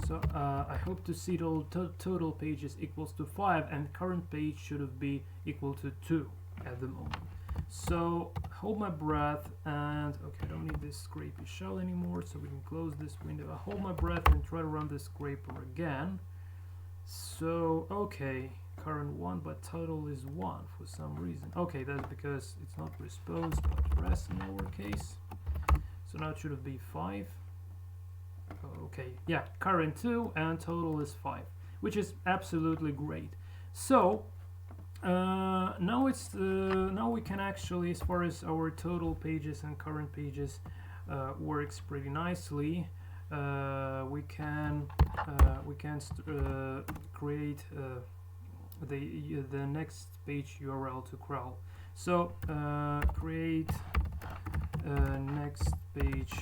Speaker 1: So I hope to see total pages equals to 5 and current page should be equal to 2 at the moment. So hold my breath and okay, I don't need this scrapy shell anymore, so we can close this window. I hold my breath and try to run the scraper again. So okay, current 1 but total is 1 for some reason. Okay, that's because it's not response but rest in lowercase. So now it should be 5. Okay, yeah, current 2 and total is 5, which is absolutely great. So now it's now we can actually, as far as our total pages and current pages works pretty nicely. We can create the next page URL to crawl. So create next page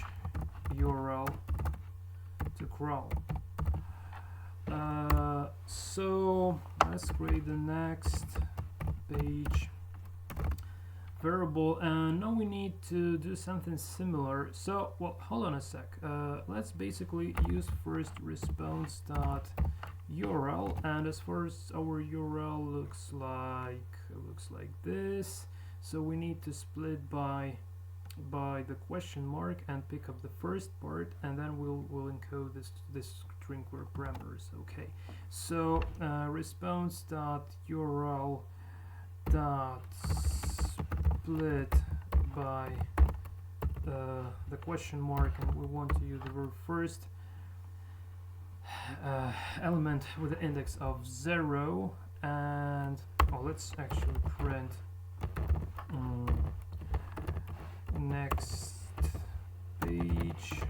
Speaker 1: URL to crawl. So let's create the next page variable, and now we need to do something similar. So, well, hold on a sec. Let's basically use first response dot URL, and as far as our URL looks like this. So we need to split by the question mark and pick up the first part, and then we'll encode this string parameters. Okay, so response dot URL dot split by the question mark, and we want to use the very first element with the index of 0, and let's actually print next page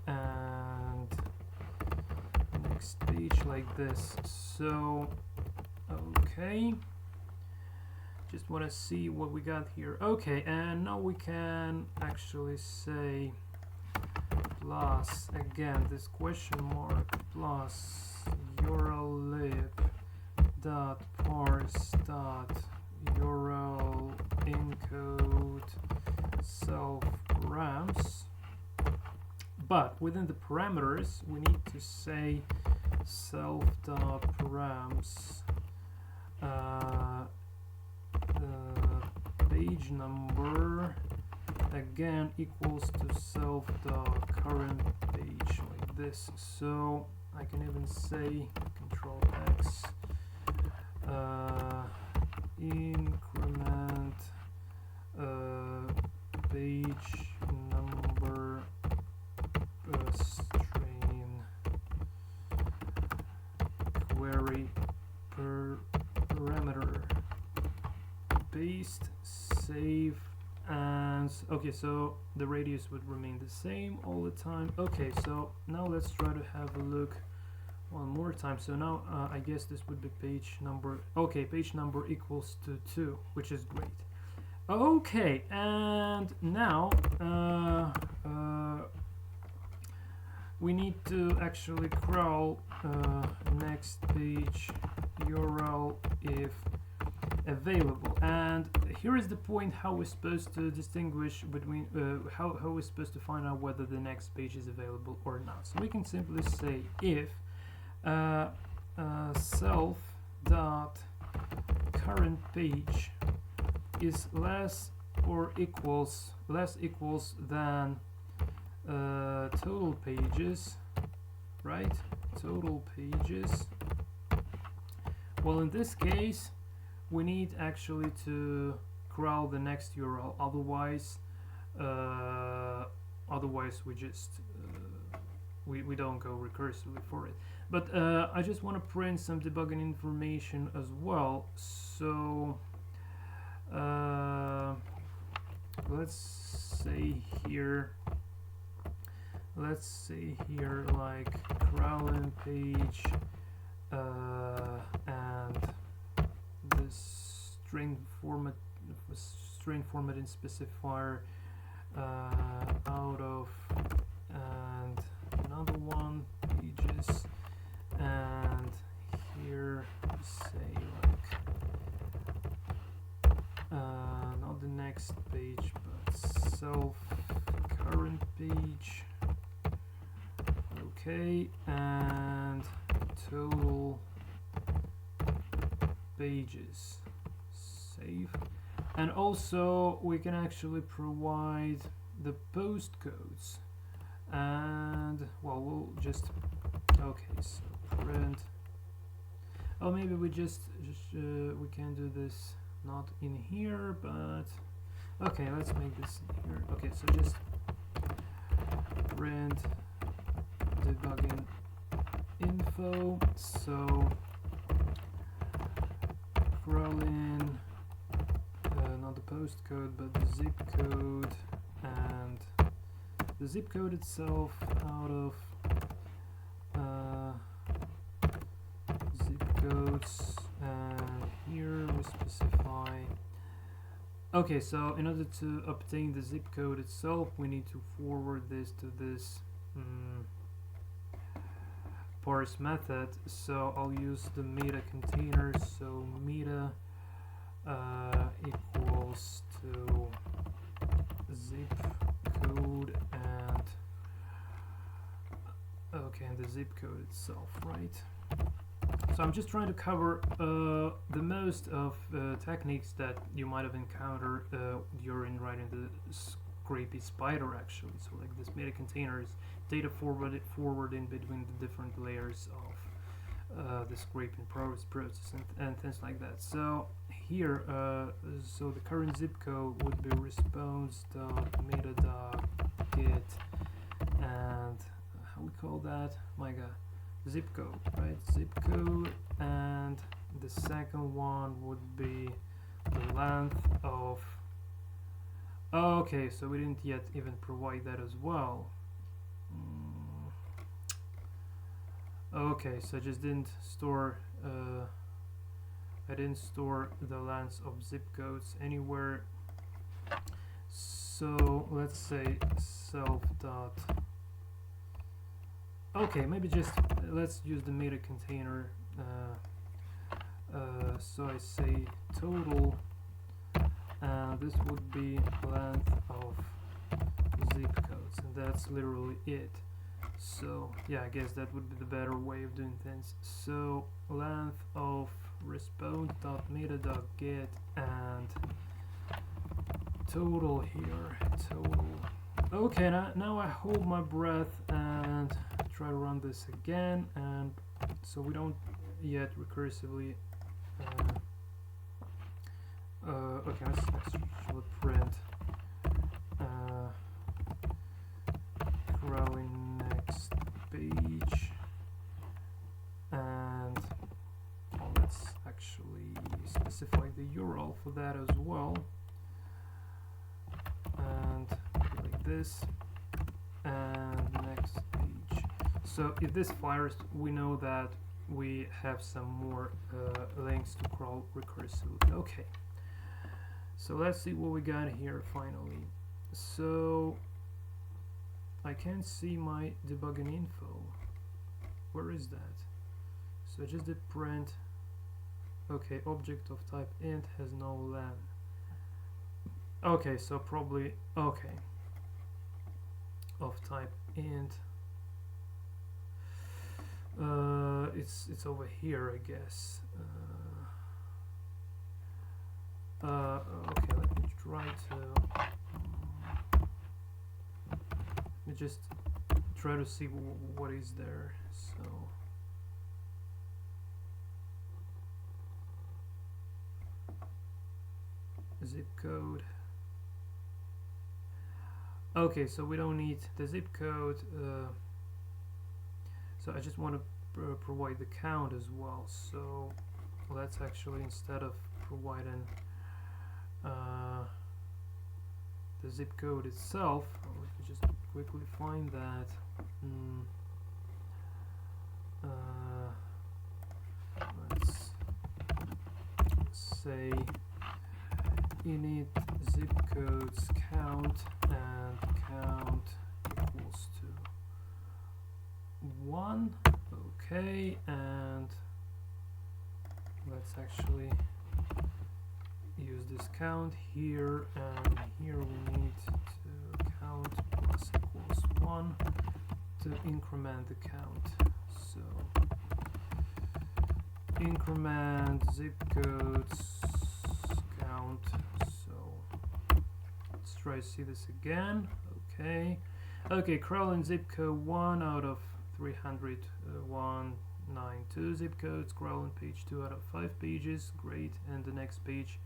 Speaker 1: and next page like this. So okay, just want to see what we got here. Okay, and now we can actually say plus again this question mark plus urllib dot parse dot URL encode self params, but within the parameters we need to say self dot params page number again equals to self dot current page like this. So I can even say Control X increment page number string query parameter paste, save, and okay, so the radius would remain the same all the time. Okay, so now let's try to have a look one more time. So now I guess this would be page number. Okay, page number equals to 2, which is great. Okay, and now we need to actually crawl next page URL if available, and here is the point how we're supposed to distinguish between how we're supposed to find out whether the next page is available or not. So we can simply say if self dot current page is less equals than total pages, right? Total pages. Well, in this case we need actually to crawl the next URL, otherwise we just we don't go recursively for it. But I just want to print some debugging information as well. So let's say here like crawling page and this string formatting specifier out of, and another one pages, and here say like not the next page but self current page. Okay, and total pages, save. And also we can actually provide the postcodes, and well, we'll just okay, so print, oh, maybe we just we can do this not in here, but okay, let's make this in here. Okay, so just print debugging info. So crawling not the postcode but the zip code, and the zip code itself out of zip codes, and here we specify. Okay, so in order to obtain the zip code itself we need to forward this to this parse method. So I'll use the meta container, so meta equals to zip code and okay, and the zip code itself, right? So I'm just trying to cover the most of techniques that you might have encountered during writing the Scrapy spider, actually. So like this meta containers, data forwarding between the different layers of the scraping process and things like that. So here, so the current zip code would be response.meta.get and how we call that? My God. Zip code, right? Zip code, and the second one would be the length of. Okay, so we didn't yet even provide that as well. Okay, so I just didn't store. I didn't store the lengths of zip codes anywhere. So let's say self dot. Okay, maybe just let's use the meta container. So I say total, and this would be length of zip codes, and that's literally it. So yeah, I guess that would be the better way of doing things. So length of response.meta.get and total here, total. Okay, now I hold my breath and try to run this again, and so we don't yet recursively okay, let's actually print crawling next page, and let's actually specify the URL for that as well, and like this, and next page. So if this fires, we know that we have some more links to crawl recursively. Okay, so let's see what we got here finally. So I can't see my debugging info. Where is that? So I just did print. Okay, object of type int has no len. Okay, so probably okay. Of type int. It's over here, I guess. Okay, let me try to. Let me just try to see what is there. So. Zip code. Okay, so we don't need the zip code. So I just want to provide the count as well. So let's actually, instead of providing the zip code itself, let me just quickly find that. Let's say init zip codes count, and count equals to 1. Okay, and let's actually use this count here, and here we need to count plus equals 1 to increment the count. So increment zip codes count. So let's try to see this again. Okay, crawling zip code 1 out of 300, 192 zip codes, crawling page 2 out of 5 pages. Great, and the next page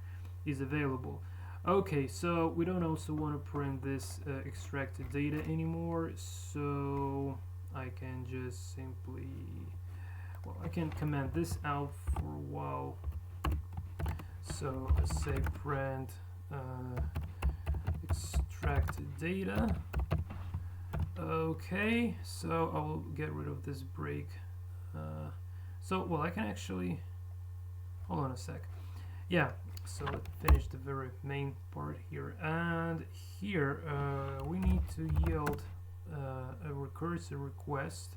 Speaker 1: is available. Okay, so we don't also want to print this extracted data anymore, so I can just simply, well, I can comment this out for a while. So let's say print extracted data. Okay, so I will get rid of this break. So, well, I can actually, hold on a sec. Yeah, so let's finish the very main part here. And here we need to yield a recursive request.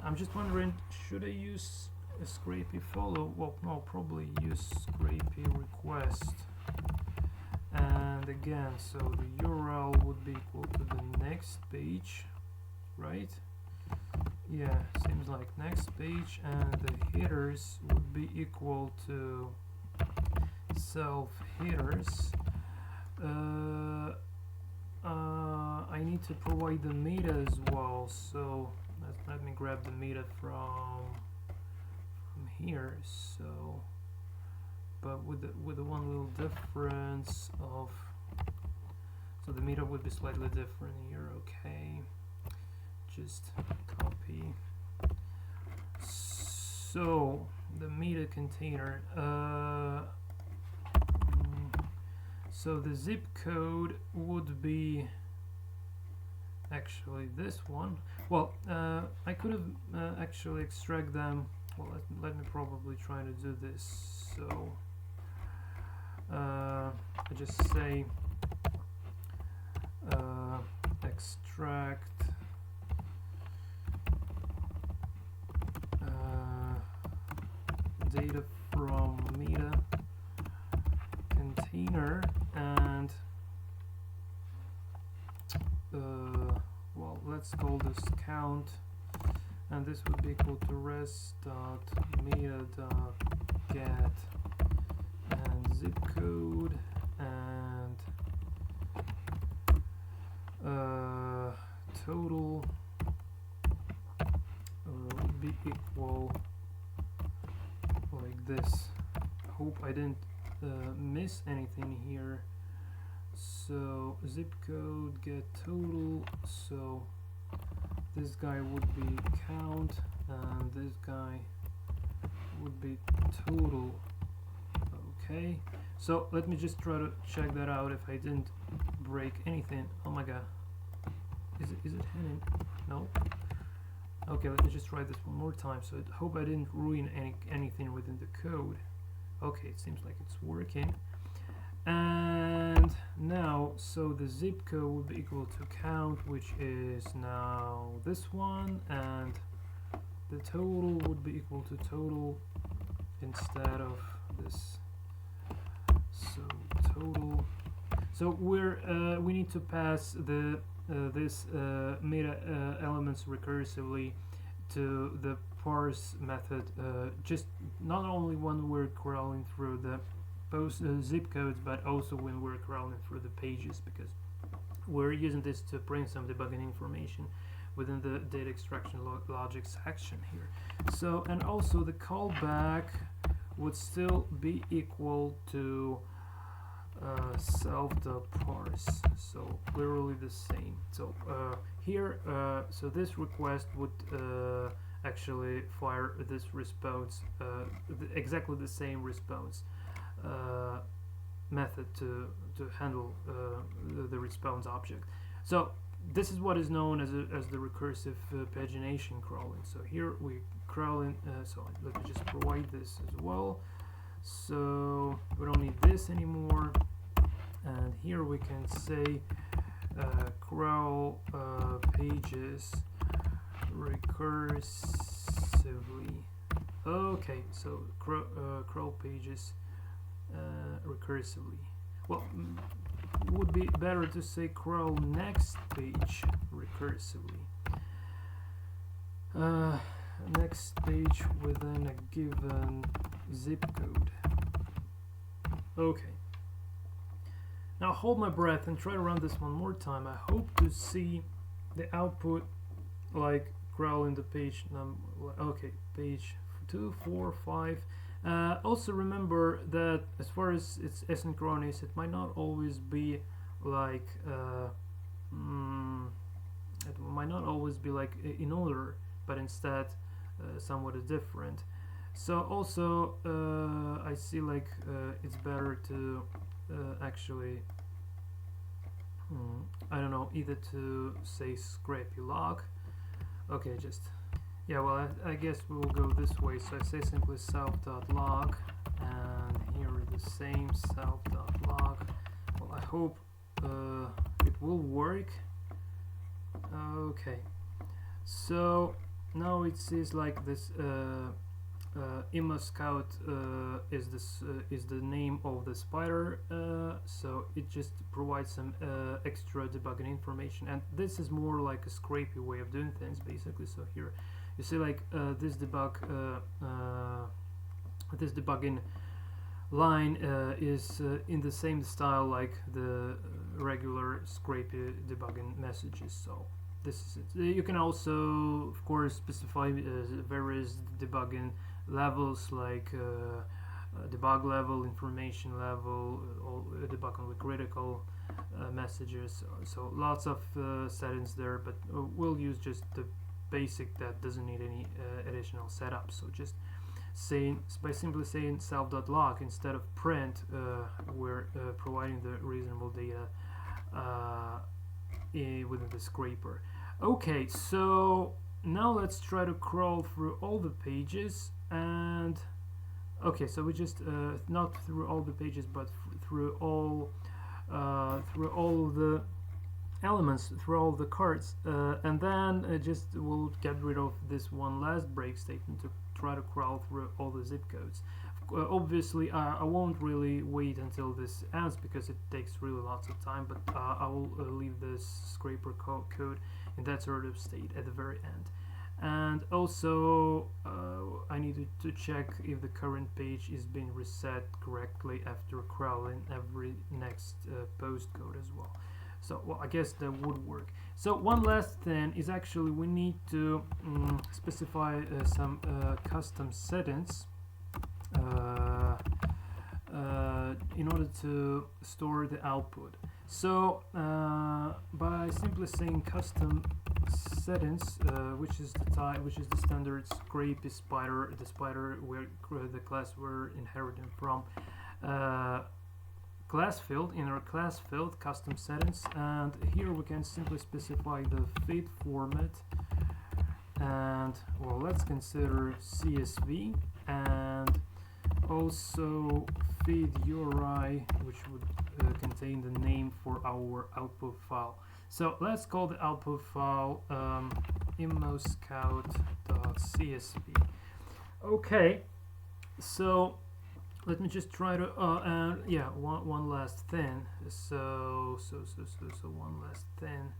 Speaker 1: I'm just wondering, should I use a Scrapy follow. Well, no, probably use Scrapy request. And again, so the URL would be equal to the next page, right? Yeah, seems like next page, and the headers would be equal to self headers. I need to provide the meta as well, so let me grab the meta from here. So, but with the one little difference of, so the meta would be slightly different here. Okay, just copy. So the meta container. So the zip code would be actually this one. Well, I could have actually extract them. Well, let me probably try to do this. So I just say extract data from meta container, and well, let's call this count, and this would be equal to res.meta.get and zip code, and total would be equal like this. Hope I didn't miss anything here. So zip code get total, so this guy would be count and this guy would be total. Okay, so let me just try to check that out if I didn't break anything. Oh my god, is it hidden? No. Okay, let me just try this one more time. So I hope I didn't ruin anything within the code. Okay, it seems like it's working. And now, so the zip code would be equal to count, which is now this one, and the total would be equal to total instead of this. So total. So we need to pass the this meta elements recursively to the parse method, just not only when we're crawling through the zip codes, but also when we're crawling through the pages, because we're using this to print some debugging information within the data extraction logic section here. So, and also the callback would still be equal to self.parse, so literally the same. So here, so this request would actually fire this response, exactly the same response method to handle the response object. So this is what is known as the recursive pagination crawling. So here we crawling. So let me just provide this as well. So we don't need this anymore, and here we can say crawl pages recursively. Okay, so crawl pages recursively. Well, would be better to say crawl next page recursively. Next page within a given zip code. Okay. Now hold my breath and try to run this one more time. I hope to see the output like crawling the page number. Okay, page 2, 4, 5. Also remember that as far as it's asynchronous, it might not always be like it might not always be like in order, but instead somewhat different. So also I see like it's better to actually I don't know, either to say Scrapy log. Okay, just yeah, well I guess we will go this way. So I say simply self.log, and here the same self.log. Well, I hope it will work. Okay, so now it says like this ImmoScout is the name of the spider, so it just provides some extra debugging information, and this is more like a scrapey way of doing things basically. So here you see like this debugging line is in the same style like the regular scrapey debugging messages. So this is it. You can also of course specify various debugging levels like debug level, information level, debug on the critical messages. So lots of settings there, but we'll use just the basic that doesn't need any additional setup. So just by simply saying self.log instead of print, we're providing the reasonable data within the scraper. Okay, so now let's try to crawl through all the pages, and okay, so we just not through all the pages, but through all the elements, through all the cards, and then just we'll get rid of this one last break statement to try to crawl through all the zip codes. Obviously I won't really wait until this ends because it takes really lots of time, but I will leave this scraper code in that sort of state at the very end. And also I need to check if the current page is being reset correctly after crawling every next postcode as well. So well, I guess that would work. So one last thing is actually we need to specify some custom settings in order to store the output. So by simply saying custom settings, which is the standard scrapey spider, the spider where the class we're inheriting from, class field, in our class field, custom settings, and here we can simply specify the feed format, and well, let's consider CSV, and also feed URI, which would contain the name for our output file. So let's call the output file immoscout.csv. Okay, so let me just try to yeah, one last thing. So one last thing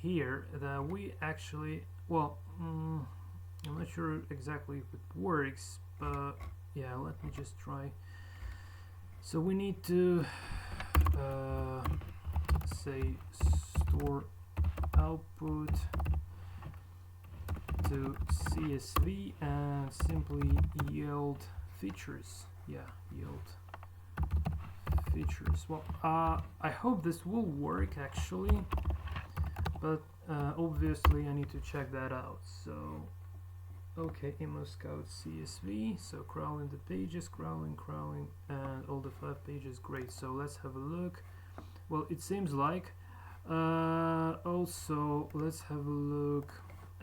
Speaker 1: here that we actually, well, I'm not sure exactly if it works, but yeah, let me just try. So we need to say store output to CSV and simply yield features. Yeah, yield features. Well, I hope this will work actually, but obviously I need to check that out. So okay, immoscout CSV, so crawling the pages, crawling, and all the 5 pages, great. So let's have a look. Well, it seems like also let's have a look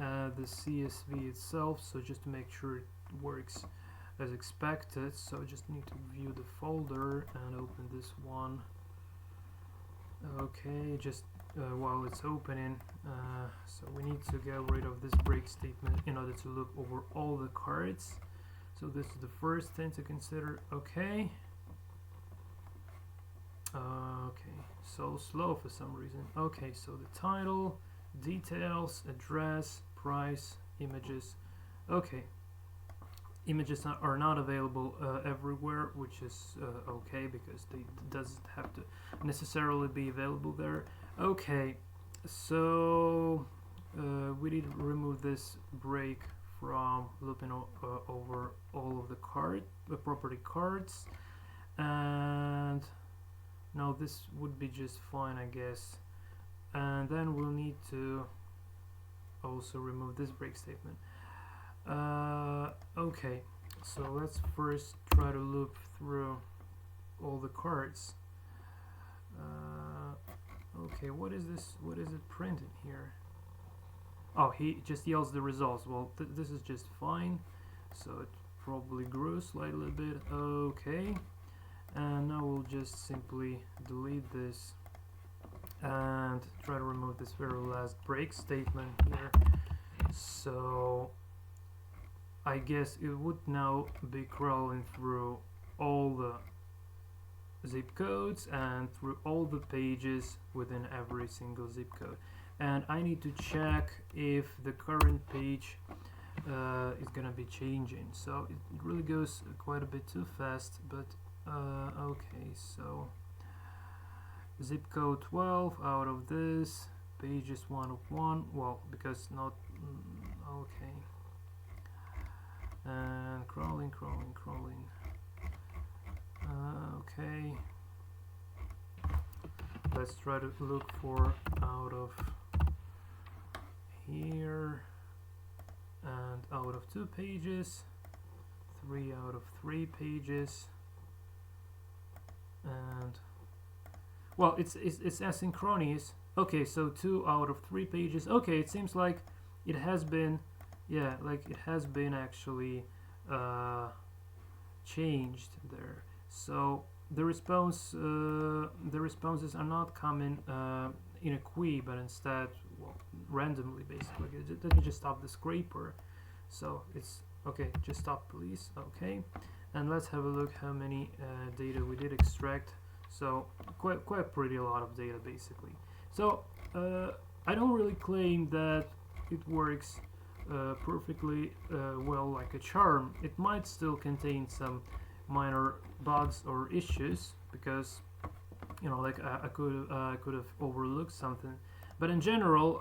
Speaker 1: at the CSV itself, so just to make sure it works as expected. So I just need to view the folder and open this one. Okay, just while it's opening, so we need to get rid of this break statement in order to look over all the cards. So this is the first thing to consider. Okay. Okay, so slow for some reason. Okay, so the title, details, address, price, images. Okay, images are not available everywhere, which is okay, because they doesn't have to necessarily be available there. Okay, so we need to remove this break from looping over all of the property cards, and now this would be just fine, I guess. And then we'll need to also remove this break statement. Okay, so let's first try to loop through all the cards. Okay, what is this? What is it printing here? Oh, he just yields the results. Well, this is just fine. So it probably grew slightly a bit. Okay, and now we'll just simply delete this and try to remove this very last break statement here. So I guess it would now be crawling through all the zip codes and through all the pages within every single zip code, and I need to check if the current page is gonna be changing. So it really goes quite a bit too fast, but okay, so zip code 12 out of this, pages 1 of 1, well, because not okay, and crawling. Okay, let's try to look for out of here and out of 2 pages, 3 out of 3 pages, and well, it's asynchronous. Okay, so 2 out of 3 pages. Okay, it seems like it has been, yeah, like it has been actually changed there. So the responses are not coming in a queue, but instead, well, randomly, basically. Let me just stop the scraper. So it's okay. Just stop, please. Okay, and let's have a look how many data we did extract. So quite pretty a lot of data, basically. So I don't really claim that it works perfectly well like a charm. It might still contain some minor bugs or issues, because you know, like I could have overlooked something, but in general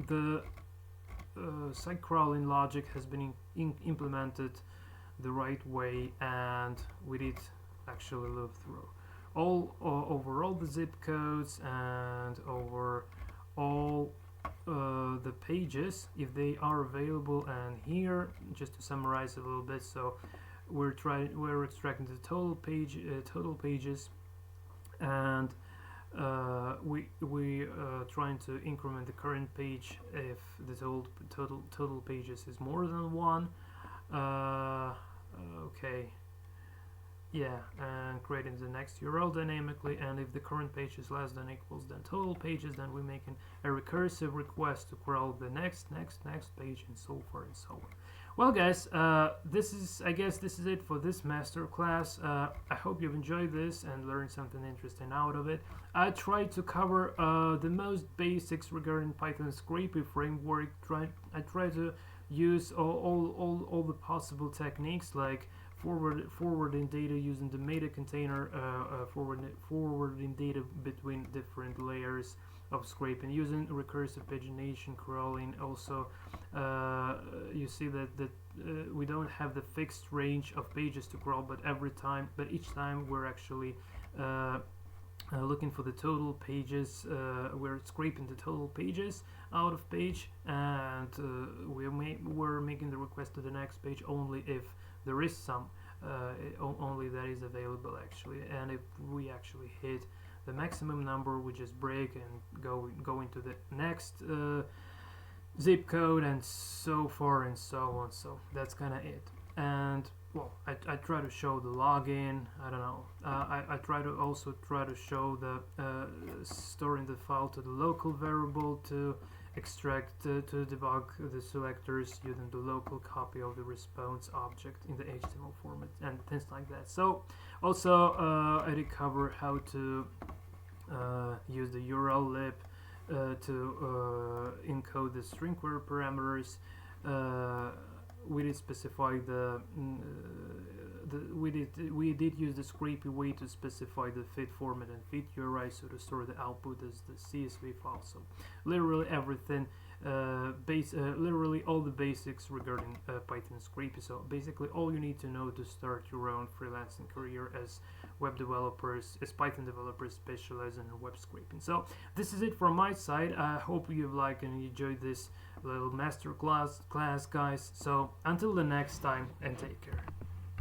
Speaker 1: the site crawling logic has been implemented the right way, and we did actually look through over all the zip codes and over all the pages if they are available. And here, just to summarize a little bit, so we're extracting the total pages, and we trying to increment the current page if the total pages is more than 1. Okay, yeah, and creating the next URL dynamically, and if the current page is less than equals than total pages, then we're making a recursive request to crawl the next page, and so forth and so on. Well, guys, I guess this is it for this master class. I hope you've enjoyed this and learned something interesting out of it. I tried to cover the most basics regarding Python Scrapy framework. I tried to use all the possible techniques, like forwarding data using the meta container, forwarding data between different layers of scraping, using recursive pagination, crawling. Also, you see that we don't have the fixed range of pages to crawl, but each time we're actually looking for the total pages. We're scraping the total pages out of page, and we're making the request to the next page only if there is some only that is available actually, and if we actually hit the maximum number, we just break and go into the next zip code, and so far and so on. So that's kind of it. And well, I try to show the login. I don't know. I try to show the storing the file to the local variable to extract to debug the selectors using the local copy of the response object in the HTML format and things like that. So also I did cover how to use the URL lib to encode the string query parameters. We did specify we did use the Scrapy way to specify the fit format and fit URI, so to store the output as the CSV file. So literally everything, literally all the basics regarding Python Scrapy. So basically all you need to know to start your own freelancing career as web developers, as Python developers specializing in web scraping. So this is it from my side. I hope you've liked and enjoyed this little master class, guys. So until the next time, and take care.